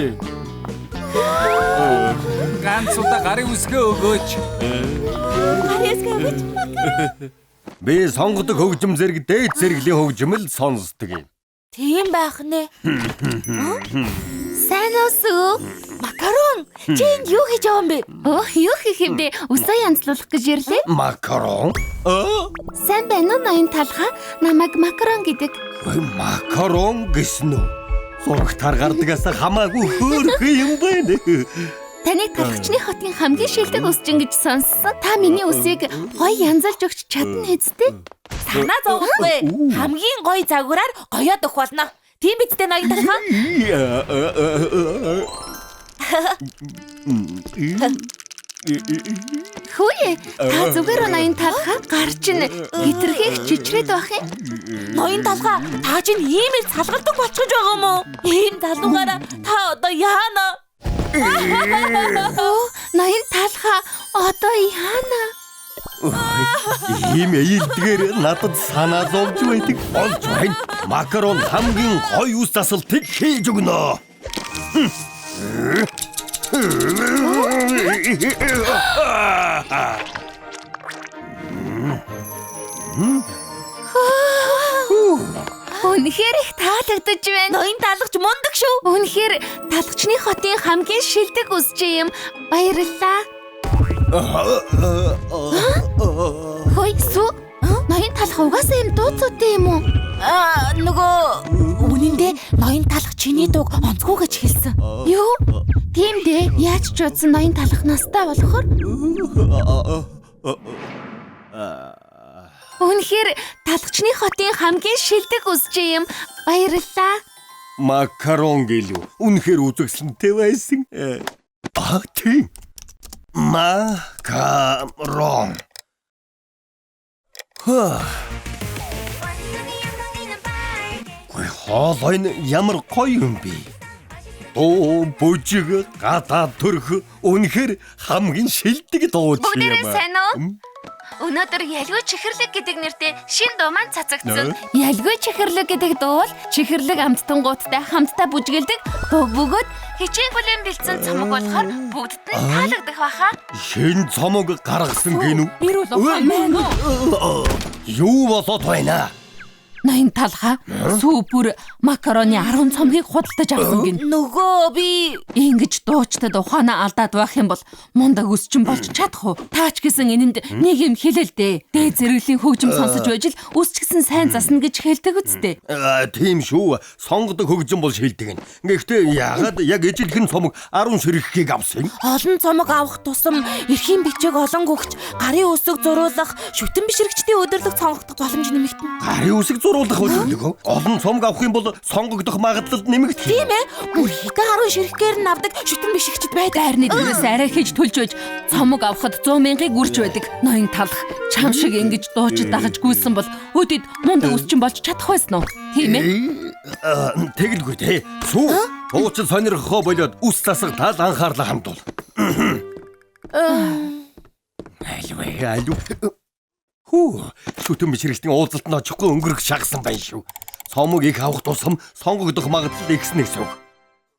Ганц удаа гарын үсгээ өгөөч. Би сонгодог хөгжим зэрэг дээд зэрэглэлийн хөгжим л сонсдог юм. Тийм байх нэ. Сайн уу? Макарон, чи энд юу хийж байгаа юм бэ? Юу хийх юм бэ? Өсөө янзлуулах гэж ирлээ. Макарон? Сайн байна уу ноён талхаа? Намайг макарон гэдэг. Макарон гэсэн үү? Зурагтаар гардагаас хамаагүй хөөрх юм байна. Таныг талхчны хотын хамгийн шилдэг үсчин гэж сонссон. Та миний үсийг гоё янзалж өгч чадна хэвчтэй. Санаа зовхгүй. Хамгийн гоё загвараар гоёод өгөх болно. Тийм биз дээ ноён талхаа? Хөөе, та зүгээр ноён талхаа гарч ин хитрхийх чичрээд байх юм. Ноён талхаа, та чинь ийм л салгалдаг болчихж байгаа юм уу? Ийм залуугаараа та одоо яана? Ноён талхаа одоо яана? Ийм ээлдгээр надад санаа зовж байдаг болж байна. Макарон хамгийн гоё үс засалтыг хийж өгнө. Үнэхээр их таалагдж байна. Ноён талхч мундаг шүү. Үнэхээр талхчны хотын хамгийн шилдэг үсч юм. Баярлалаа. Хөөе, сүү. Ноён талхаа угаасаа юм дууцуутай юм уу? Нөгөө үнэн дээр ноён талх чиний дууг онцгой гэж хэлсэн. Юу? Тийм дээ. Яаж ч удсан ноён талх настай болохоор. Үнэхээр талхчны хотын хамгийн шилдэг үсч юм. Баярлалаа. Макарон гэлүү. Үнэхээр үзэгсэнтэй байсан. Тийм. Макарон. Хоолой нь ямар гоё юм бэ? Оо, бүжиг, гадаа төрх үнэхээр хамгийн шилдэг дуу чи юм. Бүгдээрээ сайн уу? Өнөөдөр ялгүй чихэрлэг гэдэг нэртэй шинэ дуу маань цацагдсан. Ялгүй чихэрлэг гэдэг дуу бол чихэрлэг амттангуудтай хамтдаа бүжгэлдэг дуу бөгөөд хичээн бүлээн бэлдсэн цомог болохоор бүгдд нь таалагдах баха. Шинэ цомог гаргасан гинүү. Эрүүл ухаан байна уу? Юу болоод байна? Ноён талхаа супер макароны 10 цомгийг худалдаж авсан гин. Нөгөө би Ингэж дуучдад ухаанаа алдаад байх юм бол мундаг үсчин болж чадах уу? Таач гэсэн энэнд нэг юм хэлэл дээ. Дээд зэрэглэлийн хөгжим сонсож байж л үсч гэсэн сайн засна гэж хэлдэг үсттэй. Тийм шүү. Сонгодог хөгжим бол шилдэг нь. Гэхдээ яагаад яг ижилхэн цомог 10 ширхгийг авсан? олон цомог авах тусам эрхийн бичиг олон гөгч гарын үсэг зуруулах шүтэн бишрэгчдийн өдөрлөг сонгогдох боломж нэмэгдэнэ. Гарын үсэг зуруулах хөдөлгөөн. Олон цомог авах юм бол сонгогдох магадлал нэмэгдэх. Тийм ээ. Бүр хитэ 10 ширхгээр нь авдаг шүтэн бишрэгчд байдаг. Дайрны дээрээс арай хийж төлж байж цомог авахд 100 мянгаыг үрж байдаг. Ноён талх чам шиг ингэж дуучид дагаж гүйсэн бол өдөд мундаг үсчин болж чадах байсан уу? Тийм ээ. Тэгэлгүй те. Сүү. Уучин сонирхохоо болоод үс засах тал анхаарлаа хамтуул. Алуу. Хүү, шүтэн бишрэгчдийн уулзалтанд очихгүй өнгөрөх шахсан байна шүү. Цомог их авах тусам сонгогдох магадлал ихснээс үг.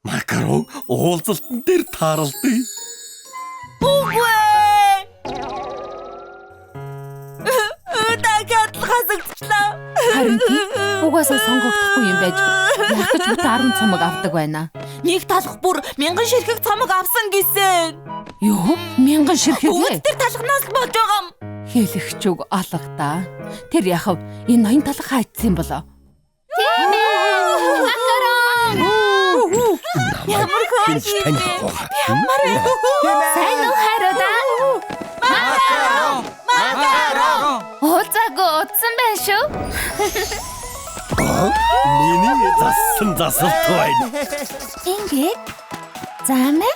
Макарон уулзалтан дээр тааралдъя. Үгүй ээ. Дахиад хасагдчихлаа. Харин тийм угаасаа сонгогдохгүй юм байж яг ч бүтэн 10 цомог авдаг байна. Нэг талах бүр 1000 ширхэг цомог авсан гэсэн. Юу? 1000 ширхэг ээ. Үүдээр талхнаас л болж байгаа юм. Хэлэгч үг алга да. Тэр яхав энэ ноён талах хаагдсан юм болоо. Ямар Хинч таних уу? Сайн уу хараа? Ууцаагүй утсан байх шүү. Миний зассан засалт байна. Ингээд заамаа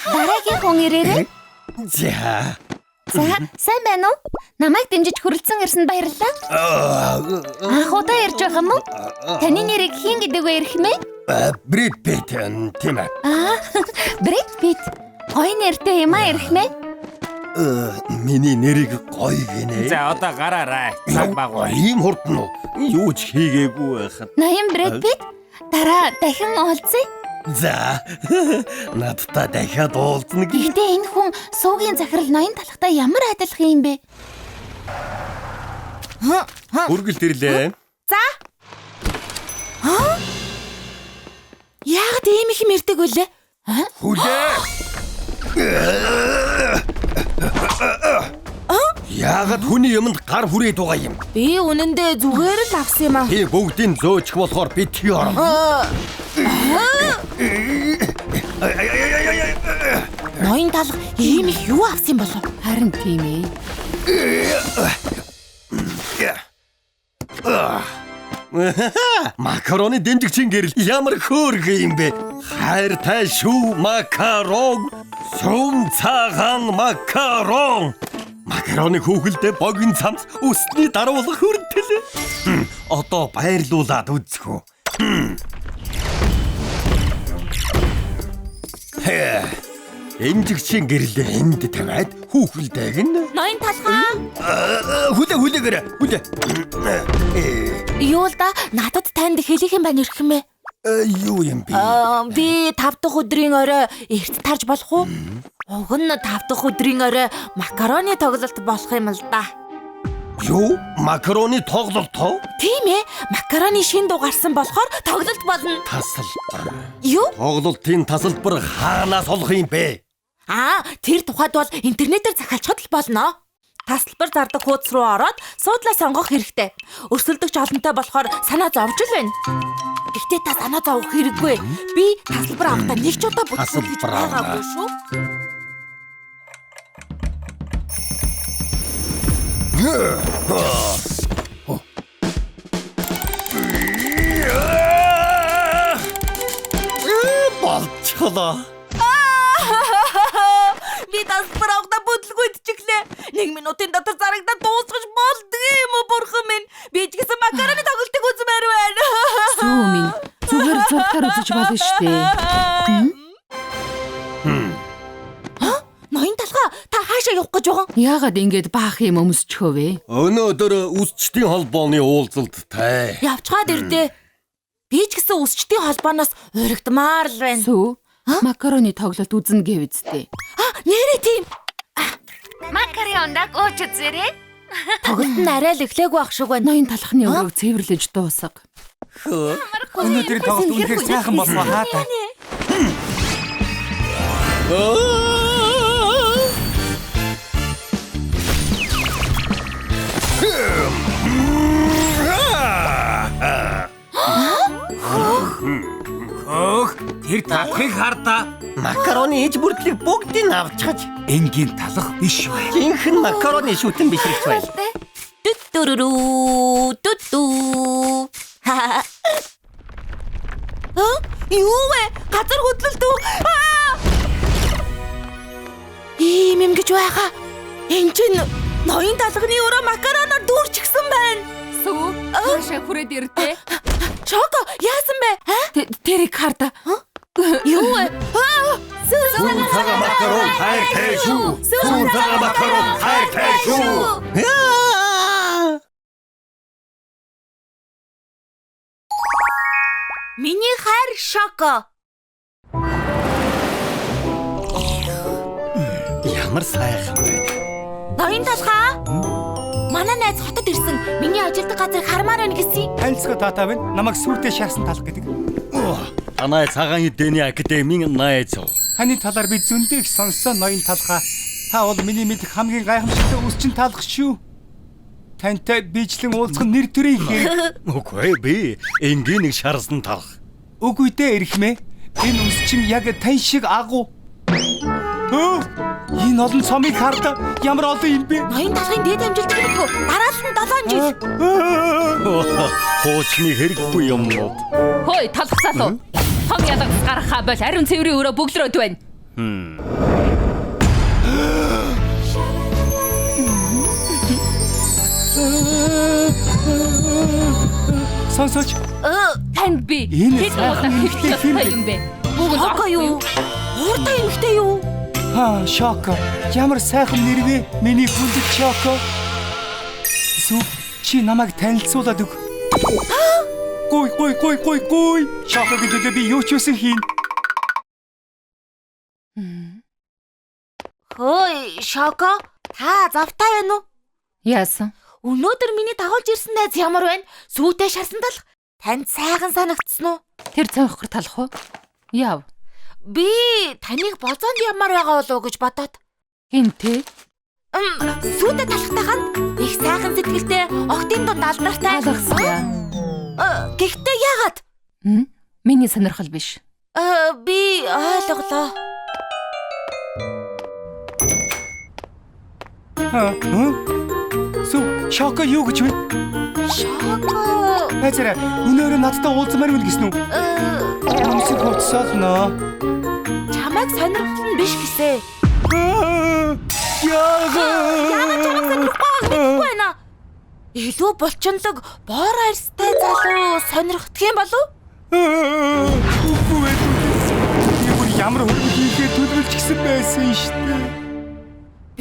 дараагийн хүн ирээрэй. За. За, сайн байна уу? Намайг дэмжиж хүрэлцэн ирсэнд баярлалаа. Анх удаа ярьж байгаа юм уу? Таны нэрийг хийн гэдэг вэ ирэх мэ? Брэд Питт тийм ээ. Брэд Питт. Гоё нэртэй юм аа ирэх мэ? Миний нэрийг гоё гинэ. За одоо гараарай. Цаг багуу. Ийм хурдан уу? Юу ч хийгээгүй байхад. Ноён Брэд Питт. Дараа дахин уулзъя. За. Надтай дахиад уулзна гэж. Гэхдээ энэ хүн суугийн захирал ноён талхтай ямар адилах юм бэ? Хүргэлт ирлээ. За. Яагаад ийм их мэрдэг вүлээ? Хүлээ. Яагаад хүний юмд гар хүрээд байгаа юм? Би үнэндээ зүгээр л авсан юм аа. Би бүгдийг зөөчих болохоор битгий орно. Ноён талх ийм их юу авсан болов? Харин тийм ээ. Макароны дэмжигчийн гэрэл ямар хөөрхөн юм бэ? Хайртай шүү макарон. Сүм цагаан макарон. Макароны хүүхэлдээ богино цамц өсний даруулах хүртэл. Одоо баярлуулад үзэх үү. Дэмжигчийн гэрэл энд тавиад хүүхэлдээг нь Ноён талхаа. хүлээгээрэй. Юу л да? Надад танд хэлэх юм байна ирэх юм бэ? Юу юм бэ? Би 5 дахь өдрийн орой эрт тарж болох уу? Уг нь 5 дахь өдрийн орой макароны тоглолт болох юм л да. Юу? Макароны тоглолт уу? Тийм ээ. Макароны шин дуу гарсан болохоор тоглолт болно. Тасалбар. Юу? Тоглолтын тасалбар хаанаас олох юм бэ? Тэр тухайд бол интернетээр захиалчод л болно. Тасалбар зардаг хуудас руу ороод суудлаа сонгох хэрэгтэй. Өрсөлдөгч олонтой болохоор санаа зовж л байна. Гэхдээ та санаа зовох хэрэггүй. Би тасалбар авахдаа нэг ч удаа бүтсэн гэж байгаагүй шүү. Болчихлоо. Би тасалбар авахдаа бүтлгүй идчихлээ. 1 минутын дотор зарагдаад дуусгаж болдго юм уу бурхан минь. Би ч гэсэн макароны тоглолтыг үзмээр байна. Сүү минь зүгээр зургаар үзэж болно штэ. Ноён талхаа та хаашаа явах гэж байгаа? Яагаад ингэж баах юм өмсчихөө вэ? Өнөөдөр үсчдийн холбооны уулзалттай. Явчгаад ирдээ. Би ч гэсэн үсчдийн холбооноос урагдмаар л байна. Сүү макароны тоглолт үзнэ гэвэзтэй. Нэрээ тийм. Макаронда гооч үзээрэй. Тоглолт нь арай л эхлээгүй ах шиг байна. Ноён талхны өрөөг цэвэрлэж дуусга. Өнөөдрийн тоглолт үнэхээр сайхан болсон хаа та. Тэр талхыг хардаа. Макароны ээж бүрдлийг бүгдийг авчиж Энгийн талах биш бай. жинхэнэ макароны шүтэн бишрэгч байл. Түтүрүрүү түтүү. Юу вэ? Газар хөдлөлт үү? Ийм юм гэж байгаа. Энд чинь ноён талхны өрөө макароноор дүүрчихсэн байна. Сүү хаашаа хүрээд ирдээ? Чоко, яасан бэ? Тэрийг харда. Юу вэ? Сүм цагаан макарон хайртай шүү. Сүм цагаан макарон хайртай шүү. Миний хайр Шоко. Ямар сайхан бэ? Ноён талхаа? манай найз хотод ирсэн. Миний ажилдаг газрыг хармаар байна гэсэн. Танилцгаа таатаа байна. Намайг сүйтэй шаасан талах гэдэг. Танай цагаан эдэний академийн найз. Таны талаар би зөндөө их сонссон ноён талхаа. Та бол миний мэдих хамгийн гайхамшигтай үсчин талах шүү. Тантай бичлэн уулзах нэр төрийн хэрэг. Үгүй би энгийн нэг шарсан талах. Үгүй дээ эрхмээ. Энэ үсчин яг тань шиг агуу. Энэ олон цомыг хардаа ямар олон юм бэ? Ноён талхын дээд амжилт гэдэггүй. Дараалал нь 7 жил. Хоочны хэрэггүй юм уу? Хөөе, талх залуу. Хонь ядагс гарахаа бол ариун цэврийн өрөө бөглөрөөд байна. Сонсооч. Танд би Энэ хэд удаа ихтэй хэлсэн юм бэ? Бүгд Шоко юу? Ууртай эмхтэй юу? Шоко. Ямар сайхан нэр вэ? Миний хүндэт Шоко. Сүү чи намайг танилцуулаад өг. Гой. Шоко гэдэг би юу ч үсэн хийн. Хөөе, Шоко. Та завтай байна уу? Яасан? Өнөөдөр миний дагуулж ирсэн найз ямар байна? Сүйтэй шарсан талах. Танд сайхан санагдсан уу? Тэр цонхор талах уу? Яв. Би таныг болзоонд ямар байгаа болов уу гэж бодоод. Хинтээ? Сүйтэй талахтайхан их сайхан сэтгэлтэй, октын дунд алдартай. Алгасаа. Гэхдээ яагаад? Миний сонирхол биш. Би ойлголоо. Сүү Шоко юу гэж вэ? Шоко. Хайцаараа өнөөрөө надтай уулзмаар байна гэсэн үү? Намсыг хоцсоолно. Чамайг сонирхол нь биш гэсэ. Яагаад чамайг сонирхгүй гэдэггүй байна. Илүү булчинлаг, боор арьстай залуу сонирхдох юм болов? Үгүй ээ. Би бүр ямар хөвгөл хийхээ төлөвлөж гисэн байсан шүү дээ.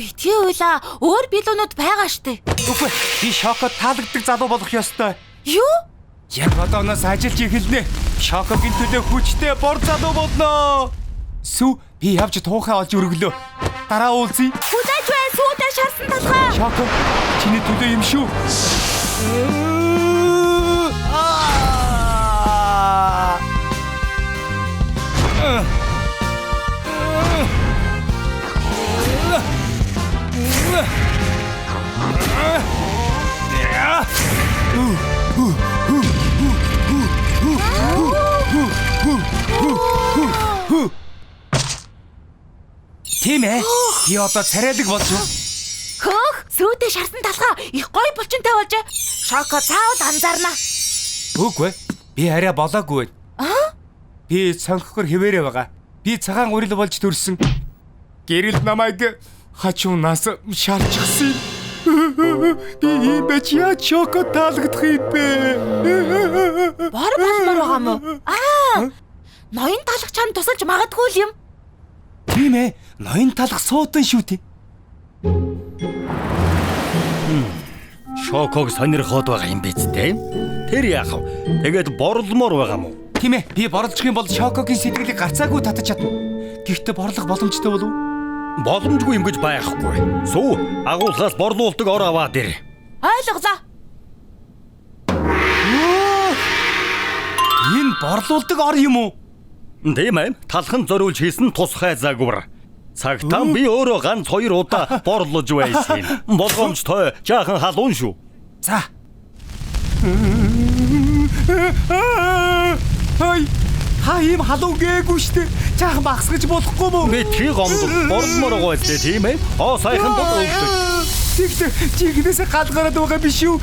Битгий уйлаа. Өөр билүүнүүд байгаа штэ. Үгүй би Шокод таалагддаг залуу болох ёстой. Юу? Яг одооноос ажиллаж эхэлнэ. Шокогийн төлөө хүчтэй бор залуу болно. Сүү би явж туухай олж өргөлөө. Дараа уулзъя. Хүлээж байна. Сүйтэй шарсан талхаа. Шоко чиний төлөө юм шүү. Тийм ээ. Би одоо царайлаг болж байна. Хөөх, сүйтэй шарсан талхаа их гоё булчинтай болж. Шоко цаавал анзаарна. Үгүй. Би арай болоогүй. Би цонхгор хിവэрэ байгаа. Би цагаан урил болж төрсөн. Гэрэл намайг хачуунаас шаарчихсан. Би ийм байж яаж Шоко таалагдах юм бэ? Бор болмоор байгаа мó. Ноён талах чам тусалж магадгүй юм. Тийм ээ. Ноён талах суудан шүү дээ. Шоког сонирхоод байгаа юм биз дээ. Тэр яах вэ? Тэгээд борломоор байгаа мó? Тийм ээ. Би борлох юм бол Шокогийн сэтгэлийг гарцаагүй татаж чадна. Гэхдээ борлох боломжтой болов уу? Боломжгүй юм гэж байхгүй. Сүү агуулгаас борлуулдаг ор аваад ир. Ойлголоо. Энэ борлуулдаг ор юм уу? Тийм ээ. Талхан зориулж хийсэн тусгай загвар. Цагтаа би өөрөө ганц 2 удаа борлож байсан юм. Болгоомжтой жаахан халуун шүү. За. Хай. Хаим халуун гээгүй штэ. Жаахан багсгаж болохгүй мүү? Би чи гомдол борломоор байгаа үстэй тийм ээ. Сайхан бодлоо. Тэгтээ чигнээсээ галгараад байгаа биш үү?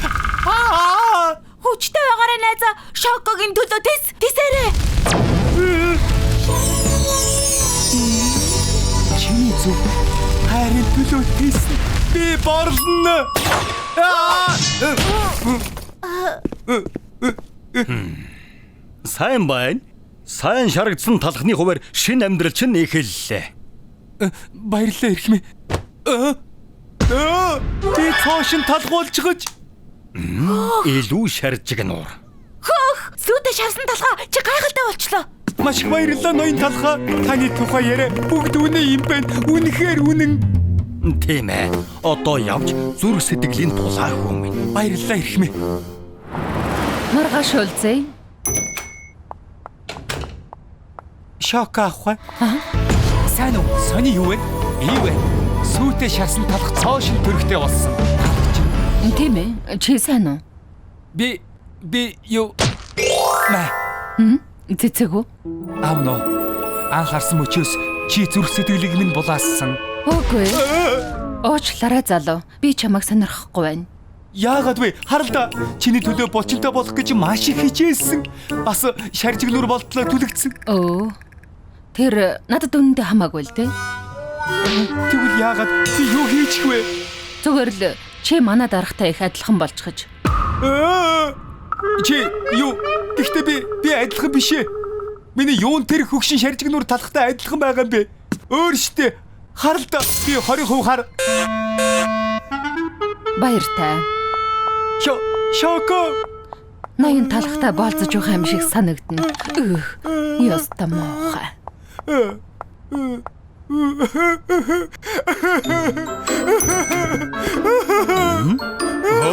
Хүчтэй байгаарай найзаа. Шокогийн төлөө тисээрээ. Чиний зүг. Харин төлөө тис. Би борлоно. Сайн байна. Сайн шаргадсан талхны хуваар шин амьдрал чинь эхэллээ. Баярлалаа эрхмээ. Би цоошин талхуулж гэж. Илүү шаржигнуур. Хөөх, сүйтэй шарсан талхаа чи гайхалтай болчлоо. Маш их баярлалаа ноён талхаа. Таны тухай яриа бүгд үнэн юм байна. Үнэхээр үнэн. Тийм ээ. Одоо явж зүрх сэтгэлийн тулаа хүмүн. Баярлалаа эрхмээ. Маргааш уулзъя. Шок авах. Сайн уу? Сони юу вэ? Ив. Сүйтэй шарсан талах цоо шин төрхтэй болсон. Тийм ээ. Чи сайн уу? Би юу маа Цэцэг үү? аавно анхаарсан мөчөөс чи зүрх сэтгэлийг минь булаасан. Үгүй. Уучлаарай залуу. Би чамайг сонирхохгүй байна. Яагаад вэ? Харалда чиний төлөө булчинтай болох гэж маш их хичээсэн. Бас шаржигнүр болтлоо түлэгдсэн. Өө. Тэр надад үнэндээ хамаагүй л дээ. Тэгвэл яагаад би юу хийчих вэ? Зүгээр л чи манай даргатай их адилхан болчихж. Чи юу? Гэхдээ би адилхан биш ээ. Миний юун тэр хөгшин шаржигнүр талхтай адилхан байгаа юм бэ? Өөр штэ. Харалда би 20% хар. Баяртай. Шоко. Ноён талхтай болцож байгаа юм шиг санагдана. Яста муухай.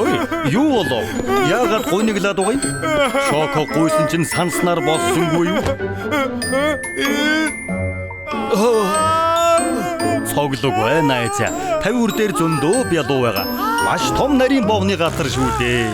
Ой, юу болов? Яагаад гуйнаглаад байгаа юм? Шоко гуйсан чинь санснаар болсонгүй юу? Цоглог бай найзаа. 50 өр дээр зөндөө бялуу байгаа. Маш том нарийн бовны гатар шүү дээ.